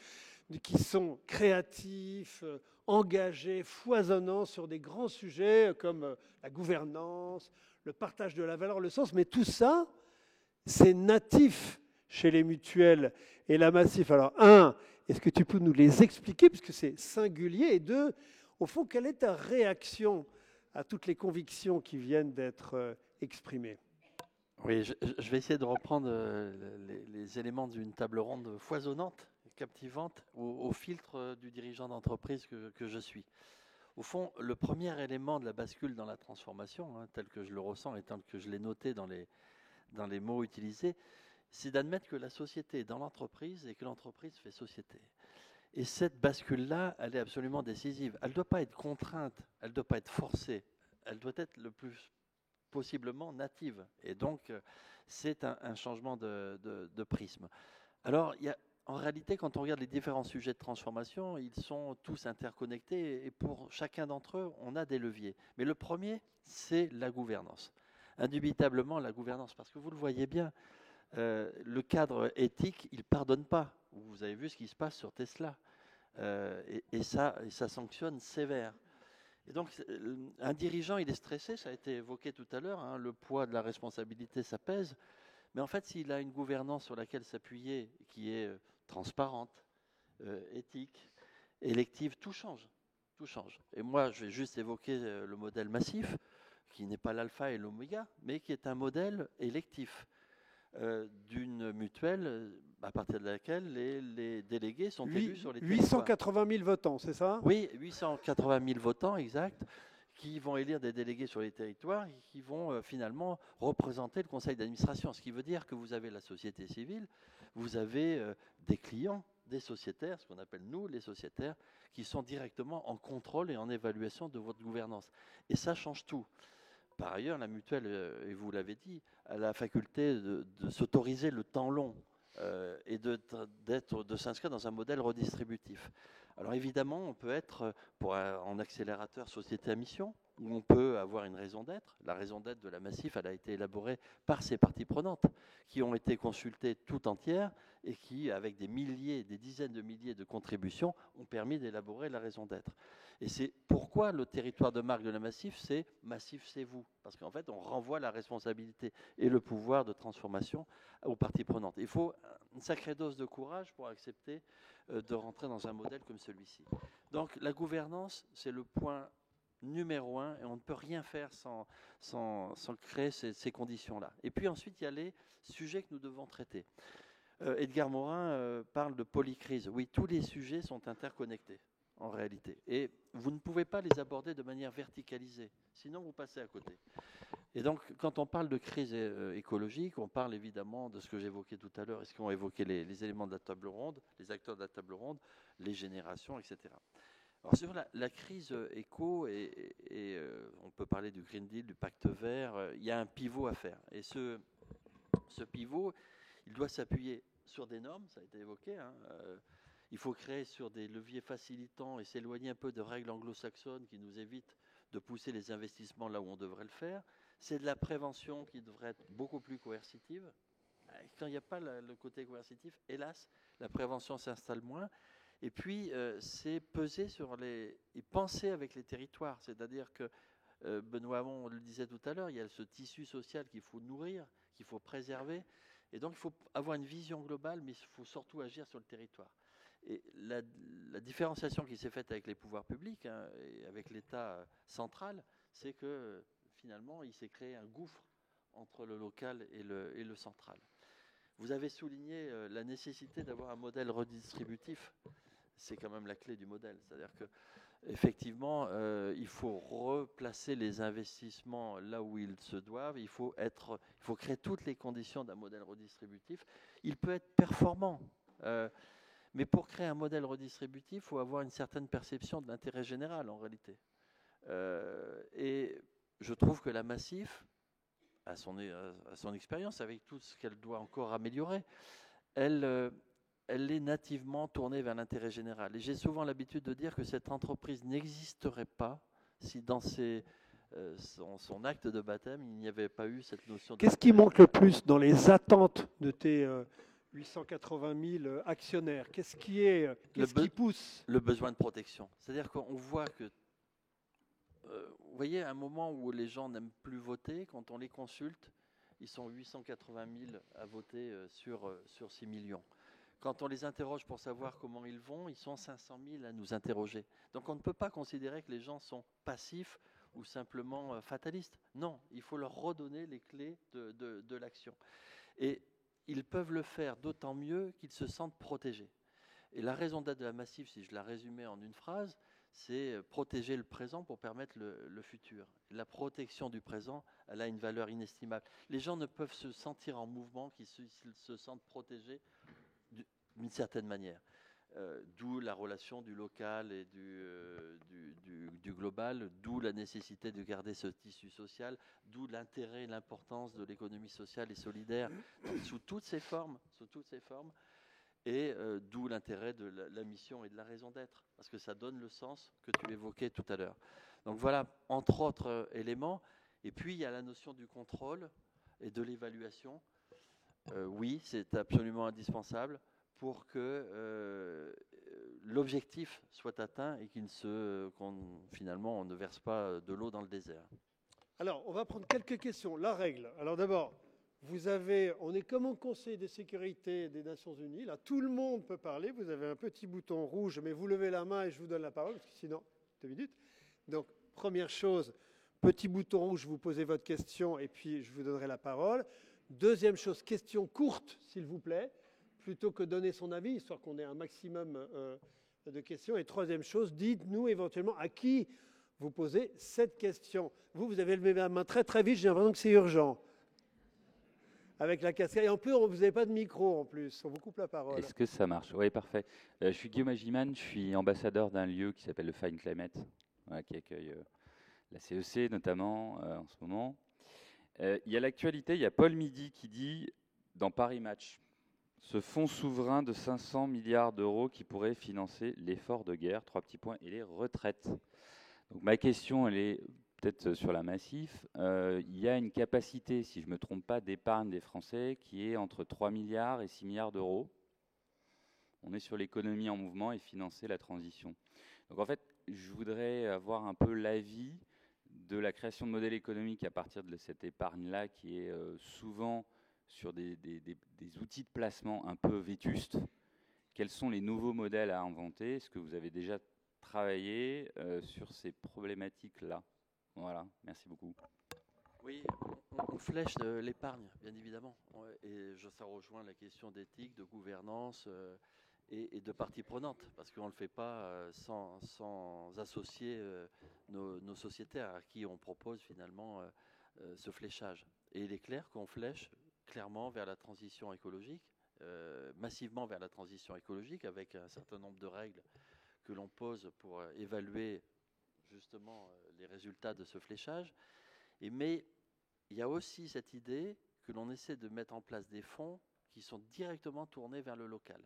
qui sont créatifs, engagés, foisonnants sur des grands sujets comme la gouvernance, le partage de la valeur, le sens, mais tout ça, c'est natif chez les mutuelles et la Massif. Alors, est-ce que tu peux nous les expliquer, puisque c'est singulier, et 2, au fond, quelle est ta réaction à toutes les convictions qui viennent d'être exprimées? Oui, je vais essayer de reprendre les éléments d'une table ronde foisonnante, captivante, au filtre du dirigeant d'entreprise que je suis. Au fond, le premier élément de la bascule dans la transformation, tel que je le ressens et tel que je l'ai noté dans les mots utilisés, c'est d'admettre que la société est dans l'entreprise et que l'entreprise fait société. Et cette bascule-là, elle est absolument décisive. Elle ne doit pas être contrainte, elle ne doit pas être forcée, elle doit être le plus possiblement native. Et donc, c'est un changement de prisme. Alors, en réalité, quand on regarde les différents sujets de transformation, ils sont tous interconnectés et pour chacun d'entre eux, on a des leviers. Mais le premier, c'est la gouvernance. Indubitablement, la gouvernance, parce que vous le voyez bien, le cadre éthique, il ne pardonne pas. Vous avez vu ce qui se passe sur Tesla. Et ça sanctionne sévère. Et donc, un dirigeant, il est stressé, ça a été évoqué tout à l'heure, le poids de la responsabilité, ça pèse. Mais en fait, s'il a une gouvernance sur laquelle s'appuyer, qui est transparente, éthique, élective, tout change. Tout change. Et moi, je vais juste évoquer le modèle Massif, qui n'est pas l'alpha et l'oméga, mais qui est un modèle électif d'une mutuelle à partir de laquelle les délégués sont élus sur les territoires. 880 000 votants, c'est ça? Oui, 880 000 votants, exact, qui vont élire des délégués sur les territoires et qui vont finalement représenter le conseil d'administration. Ce qui veut dire que vous avez la société civile, vous avez des clients, des sociétaires, ce qu'on appelle nous les sociétaires, qui sont directement en contrôle et en évaluation de votre gouvernance. Et ça change tout. Par ailleurs, la mutuelle, et vous l'avez dit, a la faculté de s'autoriser le temps long et de s'inscrire dans un modèle redistributif. Alors évidemment, on peut être en accélérateur société à mission, où on peut avoir une raison d'être. La raison d'être de la Massif, elle a été élaborée par ses parties prenantes, qui ont été consultées tout entières et qui, avec des dizaines de milliers de contributions, ont permis d'élaborer la raison d'être. Et c'est pourquoi le territoire de marque de la Massif, c'est Massif, c'est vous. Parce qu'en fait, on renvoie la responsabilité et le pouvoir de transformation aux parties prenantes. Il faut une sacrée dose de courage pour accepter de rentrer dans un modèle comme celui-ci. Donc la gouvernance, c'est le point numéro 1, et on ne peut rien faire sans créer ces conditions-là. Et puis ensuite, il y a les sujets que nous devons traiter. Edgar Morin parle de polycrise. Oui, tous les sujets sont interconnectés, en réalité. Et vous ne pouvez pas les aborder de manière verticalisée, sinon vous passez à côté. Et donc, quand on parle de crise écologique, on parle évidemment de ce que j'évoquais tout à l'heure, et ce qu'ont évoqué les éléments de la table ronde, les acteurs de la table ronde, les générations, etc. Alors, sur la crise éco, on peut parler du Green Deal, du pacte vert, il y a un pivot à faire. Et ce pivot, il doit s'appuyer sur des normes, ça a été évoqué, hein, il faut créer sur des leviers facilitants et s'éloigner un peu de règles anglo-saxonnes qui nous évitent de pousser les investissements là où on devrait le faire. C'est de la prévention qui devrait être beaucoup plus coercitive. Quand il n'y a pas le côté coercitif, hélas, la prévention s'installe moins. Et puis, c'est peser sur et penser avec les territoires. C'est-à-dire que, Benoît Hamon le disait tout à l'heure, il y a ce tissu social qu'il faut nourrir, qu'il faut préserver. Et donc, il faut avoir une vision globale, mais il faut surtout agir sur le territoire. Et la différenciation qui s'est faite avec les pouvoirs publics, hein, et avec l'État central, c'est que finalement, il s'est créé un gouffre entre le local et le central. Vous avez souligné la nécessité d'avoir un modèle redistributif. C'est quand même la clé du modèle. C'est-à-dire qu'effectivement, il faut replacer les investissements là où ils se doivent. Il faut créer toutes les conditions d'un modèle redistributif. Il peut être performant. Mais pour créer un modèle redistributif, il faut avoir une certaine perception de l'intérêt général, en réalité. Et je trouve que la Massif, à son expérience, avec tout ce qu'elle doit encore améliorer, elle est nativement tournée vers l'intérêt général. Et j'ai souvent l'habitude de dire que cette entreprise n'existerait pas si dans son acte de baptême, il n'y avait pas eu cette notion de... Qu'est-ce qui manque le plus dans les attentes de tes 880 000 actionnaires? Qu'est-ce qui pousse? Le besoin de protection. C'est-à-dire qu'on voit que... vous voyez, à un moment où les gens n'aiment plus voter, quand on les consulte, ils sont 880 000 à voter sur 6 millions. Quand on les interroge pour savoir comment ils vont, ils sont 500 000 à nous interroger. Donc on ne peut pas considérer que les gens sont passifs ou simplement fatalistes. Non, il faut leur redonner les clés de l'action. Et ils peuvent le faire d'autant mieux qu'ils se sentent protégés. Et la raison d'être de la Massif, si je la résumais en une phrase, c'est protéger le présent pour permettre le futur. La protection du présent, elle a une valeur inestimable. Les gens ne peuvent se sentir en mouvement qu'ils se sentent protégés d'une certaine manière. D'où la relation du local et du global, d'où la nécessité de garder ce tissu social, d'où l'intérêt et l'importance de l'économie sociale et solidaire sous toutes ses formes, et d'où l'intérêt de la mission et de la raison d'être, parce que ça donne le sens que tu évoquais tout à l'heure. Donc voilà, entre autres éléments. Et puis il y a la notion du contrôle et de l'évaluation. Oui, c'est absolument indispensable pour que l'objectif soit atteint et finalement on ne verse pas de l'eau dans le désert. Alors, on va prendre quelques questions. La règle. Alors d'abord, on est comme au Conseil de sécurité des Nations Unies. Là, tout le monde peut parler. Vous avez un petit bouton rouge, mais vous levez la main et je vous donne la parole, parce que sinon, 2 minutes. Donc, première chose, petit bouton rouge, vous posez votre question et puis je vous donnerai la parole. Deuxième chose, question courte, s'il vous plaît, plutôt que donner son avis, histoire qu'on ait un maximum de questions. Et troisième chose, dites-nous éventuellement à qui vous posez cette question. Vous avez levé la main très très vite, j'ai l'impression que c'est urgent. Avec la casquette. Et en plus, vous n'avez pas de micro en plus, on vous coupe la parole. Est-ce que ça marche? Oui, parfait. Je suis Guillaume Agiman, je suis ambassadeur d'un lieu qui s'appelle le Fine Climate, qui accueille la CEC notamment en ce moment. Il y a l'actualité, il y a Paul Midi qui dit dans Paris Match, ce fonds souverain de 500 milliards d'euros qui pourrait financer l'effort de guerre, 3 petits points, et les retraites. Donc ma question, elle est peut-être sur la Massif. Il y a une capacité, si je ne me trompe pas, d'épargne des Français qui est entre 3 milliards et 6 milliards d'euros. On est sur l'économie en mouvement et financer la transition. Donc en fait, je voudrais avoir un peu l'avis de la création de modèles économiques à partir de cette épargne-là qui est souvent sur des outils de placement un peu vétustes. Quels sont les nouveaux modèles à inventer? Est-ce que vous avez déjà travaillé sur ces problématiques-là? Voilà, merci beaucoup. Oui, on flèche de l'épargne, bien évidemment. Et ça rejoint la question d'éthique, de gouvernance et de parties prenantes, parce qu'on ne le fait pas sans associer nos sociétaires à qui on propose finalement ce fléchage. Et il est clair qu'on flèche clairement vers la transition écologique, massivement vers la transition écologique, avec un certain nombre de règles que l'on pose pour évaluer justement les résultats de ce fléchage. Mais il y a aussi cette idée que l'on essaie de mettre en place des fonds qui sont directement tournés vers le local.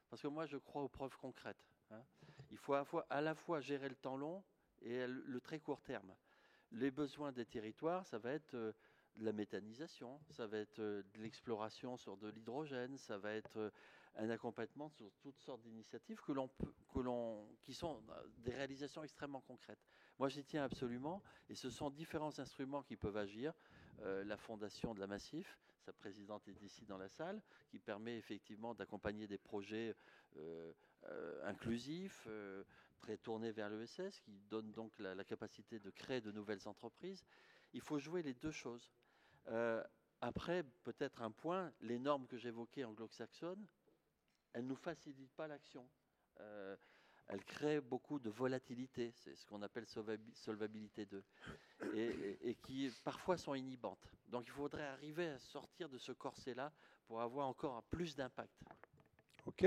Parce que moi, je crois aux preuves concrètes. Il faut à la fois gérer le temps long et le très court terme. Les besoins des territoires, ça va être de la méthanisation, ça va être de l'exploration sur de l'hydrogène, ça va être un accompagnement sur toutes sortes d'initiatives qui sont des réalisations extrêmement concrètes. Moi, j'y tiens absolument, et ce sont différents instruments qui peuvent agir. La fondation de la Massif, sa présidente est ici dans la salle, qui permet effectivement d'accompagner des projets inclusifs, très tournés vers l'ESS, qui donne donc la capacité de créer de nouvelles entreprises. Il faut jouer les deux choses. Après, peut-être un point, les normes que j'évoquais anglo-saxonnes, elles ne nous facilitent pas l'action. Elles créent beaucoup de volatilité, c'est ce qu'on appelle solvabilité 2, et qui parfois sont inhibantes. Donc il faudrait arriver à sortir de ce corset-là pour avoir encore plus d'impact. Ok.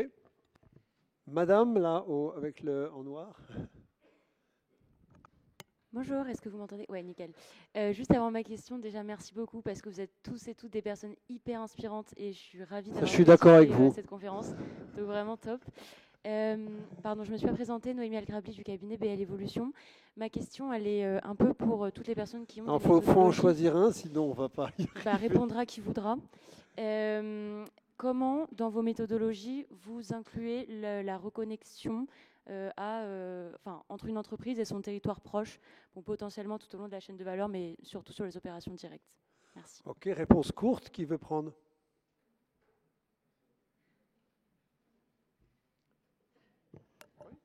Madame, là, avec le en noir. Bonjour, est-ce que vous m'entendez? Ouais, nickel. Juste avant ma question, déjà merci beaucoup parce que vous êtes tous et toutes des personnes hyper inspirantes et je suis ravie d'avoir Je suis d'accord avec vous. Cette conférence. Donc vraiment top. Pardon, je me suis pas présentée, Noémie Algrabli du cabinet BL Evolution. Ma question, elle est un peu pour toutes les personnes qui ont... Il faut en choisir un, sinon on ne va pas y arriver. Répondra qui voudra. Comment, dans vos méthodologies, vous incluez la reconnexion entre une entreprise et son territoire proche, bon, potentiellement tout au long de la chaîne de valeur, mais surtout sur les opérations directes? Merci. Ok, réponse courte, qui veut prendre?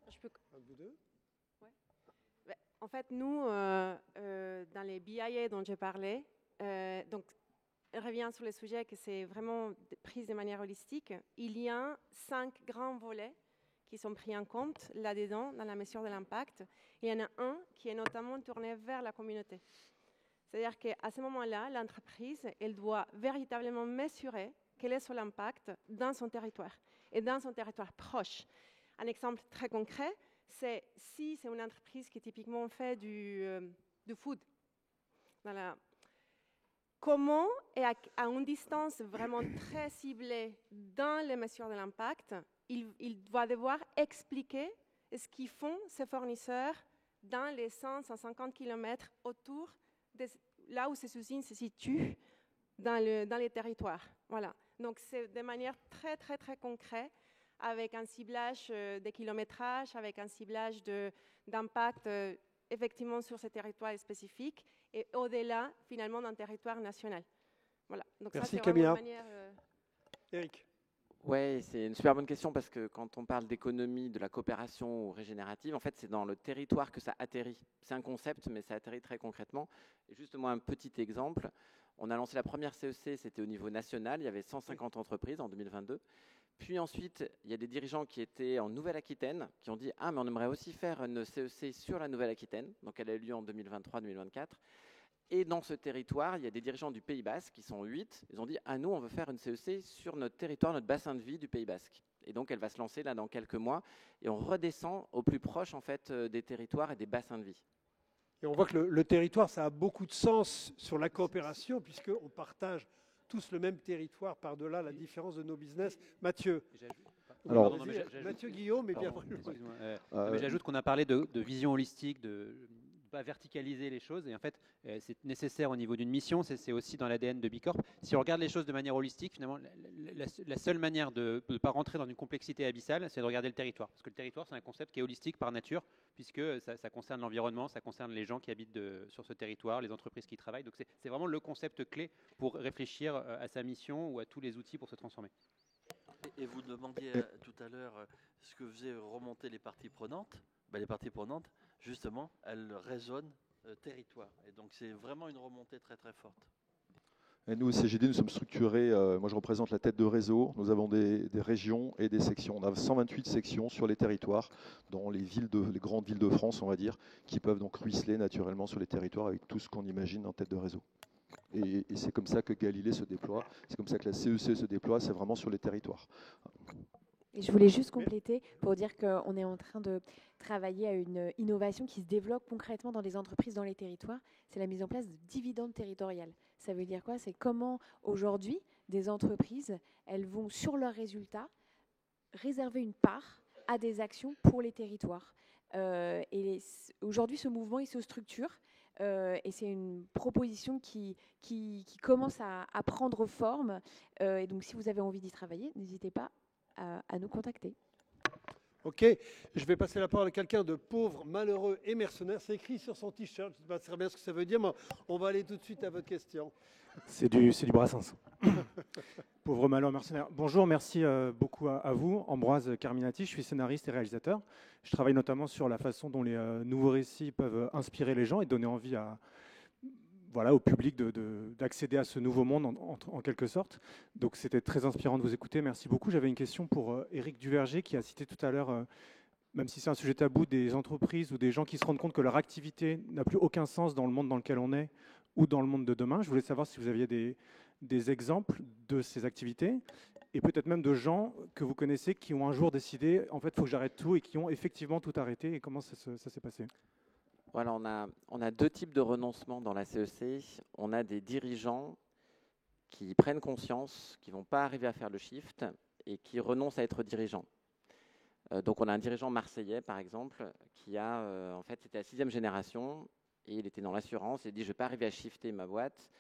Je peux... Vous deux? Ouais. En fait, nous, dans les BIA dont j'ai parlé, donc, je reviens sur le sujet que c'est vraiment prise de manière holistique. Il y a 5 grands volets qui sont pris en compte là-dedans, dans la mesure de l'impact. Il y en a un qui est notamment tourné vers la communauté. C'est-à-dire qu'à ce moment-là, l'entreprise, elle doit véritablement mesurer quel est son impact dans son territoire et dans son territoire proche. Un exemple très concret, c'est si c'est une entreprise qui typiquement fait du food. Comment, et à une distance vraiment très ciblée dans les mesures de l'impact, il doit devoir expliquer ce qu'ils font ces fournisseurs dans les 100-150 km autour de là où ces usines se situent dans les territoires. Voilà. Donc c'est de manière très, très, très concrète, avec un ciblage de kilométrage, avec un ciblage d'impact effectivement sur ces territoires spécifiques et au-delà finalement d'un territoire national. Voilà. Donc merci ça, Camilla. Eric. Oui, c'est une super bonne question parce que quand on parle d'économie, de la coopération ou régénérative, en fait, c'est dans le territoire que ça atterrit. C'est un concept, mais ça atterrit très concrètement. Et justement, un petit exemple, on a lancé la première CEC, c'était au niveau national, il y avait 150 entreprises en 2022. Puis ensuite, il y a des dirigeants qui étaient en Nouvelle-Aquitaine qui ont dit « Ah, mais on aimerait aussi faire une CEC sur la Nouvelle-Aquitaine ». Donc, elle a eu lieu en 2023-2024. Et dans ce territoire, il y a des dirigeants du Pays Basque, qui sont 8. Ils ont dit « Ah, nous, on veut faire une CEC sur notre territoire, notre bassin de vie du Pays Basque ». Et donc, elle va se lancer là dans quelques mois. Et on redescend au plus proche, en fait, des territoires et des bassins de vie. Et on voit que le territoire, ça a beaucoup de sens sur la coopération, puisqu'on partage tous le même territoire par-delà la différence de nos business. Mathieu. Alors, Mathieu Guillaume, mais bien. J'ajoute qu'on a parlé de vision holistique, de pas verticaliser les choses. Et en fait, c'est nécessaire au niveau d'une mission. C'est aussi dans l'ADN de Bicorp. Si on regarde les choses de manière holistique, finalement, la seule manière de ne pas rentrer dans une complexité abyssale, c'est de regarder le territoire. Parce que le territoire, c'est un concept qui est holistique par nature, puisque ça concerne l'environnement, ça concerne les gens qui habitent sur ce territoire, les entreprises qui y travaillent. Donc c'est vraiment le concept clé pour réfléchir à sa mission ou à tous les outils pour se transformer. Et vous demandiez tout à l'heure ce que faisaient remonter les parties prenantes. Ben, les parties prenantes, justement, elles résonnent territoire. Et donc c'est vraiment une remontée très très forte. Et nous, au CGD, nous sommes structurés, moi je représente la tête de réseau, nous avons des régions et des sections. On a 128 sections sur les territoires, dans les grandes villes de France, on va dire, qui peuvent donc ruisseler naturellement sur les territoires avec tout ce qu'on imagine en tête de réseau. Et c'est comme ça que Galilée se déploie, c'est comme ça que la CEC se déploie, c'est vraiment sur les territoires. Et je voulais juste compléter pour dire qu'on est en train de travailler à une innovation qui se développe concrètement dans les entreprises, dans les territoires. C'est la mise en place de dividendes territoriales. Ça veut dire quoi? C'est comment aujourd'hui des entreprises, elles vont sur leurs résultats réserver une part à des actions pour les territoires. Aujourd'hui, ce mouvement, il se structure. Et c'est une proposition qui commence à prendre forme. Et donc, si vous avez envie d'y travailler, n'hésitez pas à nous contacter. Ok, je vais passer la parole à quelqu'un de pauvre, malheureux et mercenaire. C'est écrit sur son t-shirt, je ne sais pas très bien ce que ça veut dire, mais on va aller tout de suite à votre question. C'est du Brassens. Pauvre, malheureux, mercenaire. Bonjour, merci beaucoup à vous. Ambroise Carminati, je suis scénariste et réalisateur. Je travaille notamment sur la façon dont les nouveaux récits peuvent inspirer les gens et donner envie au public d'accéder à ce nouveau monde en quelque sorte. Donc c'était très inspirant de vous écouter, merci beaucoup. J'avais une question pour Éric Duverger qui a cité tout à l'heure, même si c'est un sujet tabou, des entreprises ou des gens qui se rendent compte que leur activité n'a plus aucun sens dans le monde dans lequel on est ou dans le monde de demain. Je voulais savoir si vous aviez des exemples de ces activités et peut-être même de gens que vous connaissez qui ont un jour décidé, en fait, il faut que j'arrête tout et qui ont effectivement tout arrêté et comment ça s'est passé. Voilà, on a deux types de renoncements dans la CEC. On a des dirigeants qui prennent conscience qu'ils ne vont pas arriver à faire le shift et qui renoncent à être dirigeants. Donc on a un dirigeant marseillais, par exemple, qui a, en fait, c'était la 6e génération et il était dans l'assurance. Il a dit, je ne vais pas arriver à shifter ma boîte.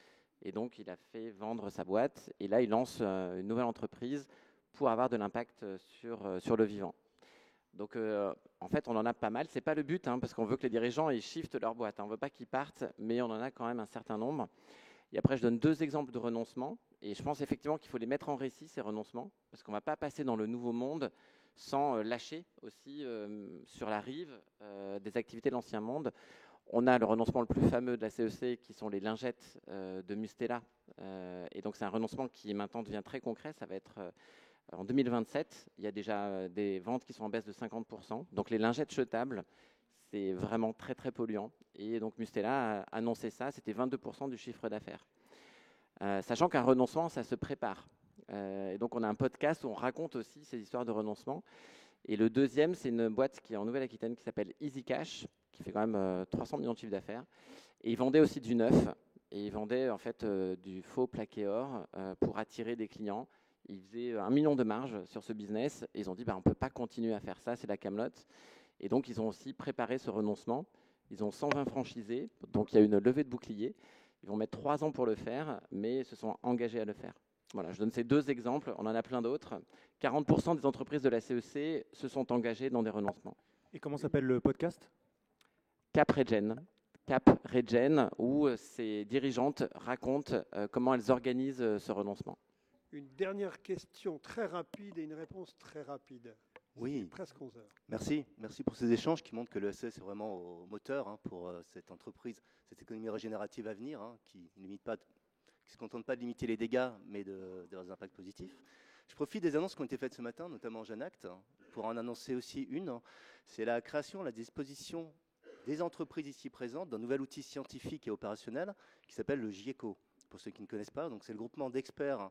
Et donc, il a fait vendre sa boîte. Et là, il lance une nouvelle entreprise pour avoir de l'impact sur le vivant. Donc, en fait, on en a pas mal. Ce n'est pas le but, parce qu'on veut que les dirigeants ils shiftent leur boîte. On ne veut pas qu'ils partent, mais on en a quand même un certain nombre. Et après, je donne 2 exemples de renoncements. Et je pense effectivement qu'il faut les mettre en récit, ces renoncements, parce qu'on ne va pas passer dans le nouveau monde sans lâcher aussi sur la rive des activités de l'ancien monde. On a le renoncement le plus fameux de la CEC, qui sont les lingettes de Mustela. Et donc, c'est un renoncement qui maintenant devient très concret. Ça va être... En 2027, il y a déjà des ventes qui sont en baisse de 50%. Donc les lingettes jetables, c'est vraiment très très polluant. Et donc Mustela a annoncé ça, c'était 22% du chiffre d'affaires. Sachant qu'un renoncement, ça se prépare. Et donc on a un podcast où on raconte aussi ces histoires de renoncement. Et le deuxième, c'est une boîte qui est en Nouvelle-Aquitaine qui s'appelle Easy Cash, qui fait quand même 300 millions de chiffre d'affaires. Et ils vendaient aussi du neuf. Et ils vendaient en fait du faux plaqué or pour attirer des clients. Ils faisaient 1 million de marge sur ce business et ils ont dit on ne peut pas continuer à faire ça, c'est la camelote. Et donc ils ont aussi préparé ce renoncement. Ils ont 120 franchisés, donc il y a une levée de bouclier. Ils vont mettre 3 ans pour le faire, mais ils se sont engagés à le faire. Voilà, je donne ces 2 exemples, on en a plein d'autres. 40% des entreprises de la CEC se sont engagées dans des renoncements. Et comment s'appelle le podcast? Cap Regen, où ces dirigeantes racontent comment elles organisent ce renoncement. Une dernière question très rapide et une réponse très rapide. Oui, presque 11 heures. Merci pour ces échanges qui montrent que le SE est vraiment au moteur pour cette entreprise, cette économie régénérative à venir, qui ne se contente pas de limiter les dégâts, mais des impacts positifs. Je profite des annonces qui ont été faites ce matin, notamment Jeanne-Acte, pour en annoncer aussi une. C'est la création à la disposition des entreprises ici présentes d'un nouvel outil scientifique et opérationnel qui s'appelle le GIECO. Pour ceux qui ne connaissent pas, donc c'est le groupement d'experts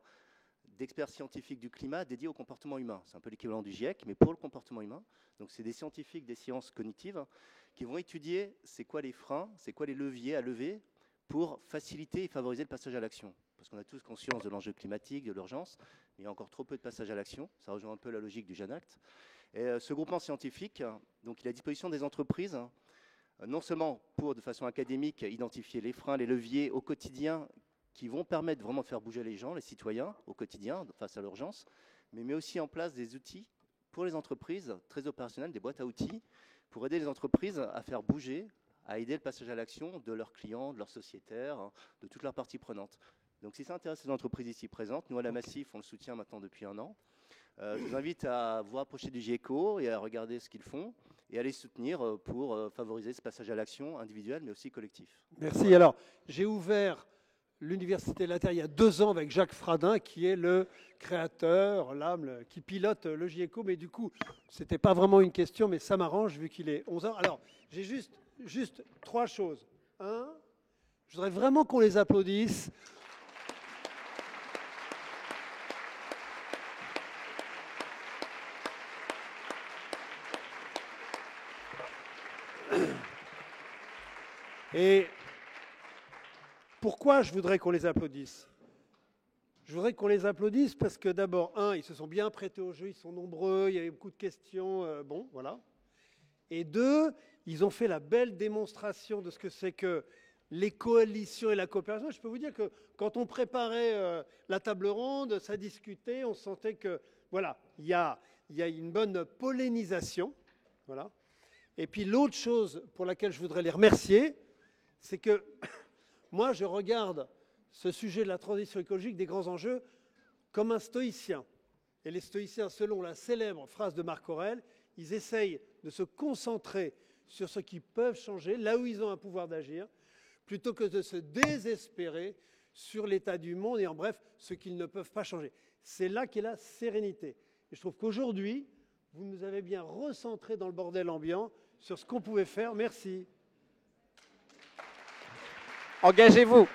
scientifiques du climat dédiés au comportement humain. C'est un peu l'équivalent du GIEC, mais pour le comportement humain. Donc c'est des scientifiques des sciences cognitives qui vont étudier c'est quoi les freins, c'est quoi les leviers à lever pour faciliter et favoriser le passage à l'action. Parce qu'on a tous conscience de l'enjeu climatique, de l'urgence, mais il y a encore trop peu de passage à l'action. Ça rejoint un peu la logique du Jeanne Acte. Et ce groupement scientifique, donc il est à disposition des entreprises non seulement pour, de façon académique, identifier les freins, les leviers au quotidien qui vont permettre vraiment de faire bouger les gens, les citoyens, au quotidien, face à l'urgence, mais met aussi en place des outils pour les entreprises, très opérationnels, des boîtes à outils, pour aider les entreprises à faire bouger, à aider le passage à l'action de leurs clients, de leurs sociétaires, de toutes leurs parties prenantes. Donc si ça intéresse les entreprises ici présentes, nous à la Massif, on le soutient maintenant depuis 1 an. Je vous invite à vous rapprocher du GIECO et à regarder ce qu'ils font et à les soutenir pour favoriser ce passage à l'action individuel mais aussi collectif. Merci. Voilà. Alors, j'ai ouvert l'Université de la Terre il y a 2 ans avec Jacques Fradin, qui est le créateur, l'âme, qui pilote le GIECO. Mais du coup, ce n'était pas vraiment une question, mais ça m'arrange vu qu'il est 11h. Alors, j'ai juste 3 choses. 1, je voudrais vraiment qu'on les applaudisse. Et pourquoi je voudrais qu'on les applaudisse? Je voudrais qu'on les applaudisse parce que d'abord, 1, ils se sont bien prêtés au jeu, ils sont nombreux, il y avait beaucoup de questions, bon, voilà. Et 2, ils ont fait la belle démonstration de ce que c'est que les coalitions et la coopération. Je peux vous dire que quand on préparait la table ronde, ça discutait, on sentait que, voilà, il y a une bonne pollinisation, voilà. Et puis l'autre chose pour laquelle je voudrais les remercier, c'est que moi, je regarde ce sujet de la transition écologique, des grands enjeux, comme un stoïcien. Et les stoïciens, selon la célèbre phrase de Marc Aurèle, ils essayent de se concentrer sur ce qu'ils peuvent changer, là où ils ont un pouvoir d'agir, plutôt que de se désespérer sur l'état du monde et en bref, ce qu'ils ne peuvent pas changer. C'est là qu'est la sérénité. Et je trouve qu'aujourd'hui, vous nous avez bien recentrés dans le bordel ambiant sur ce qu'on pouvait faire. Merci. Engagez-vous.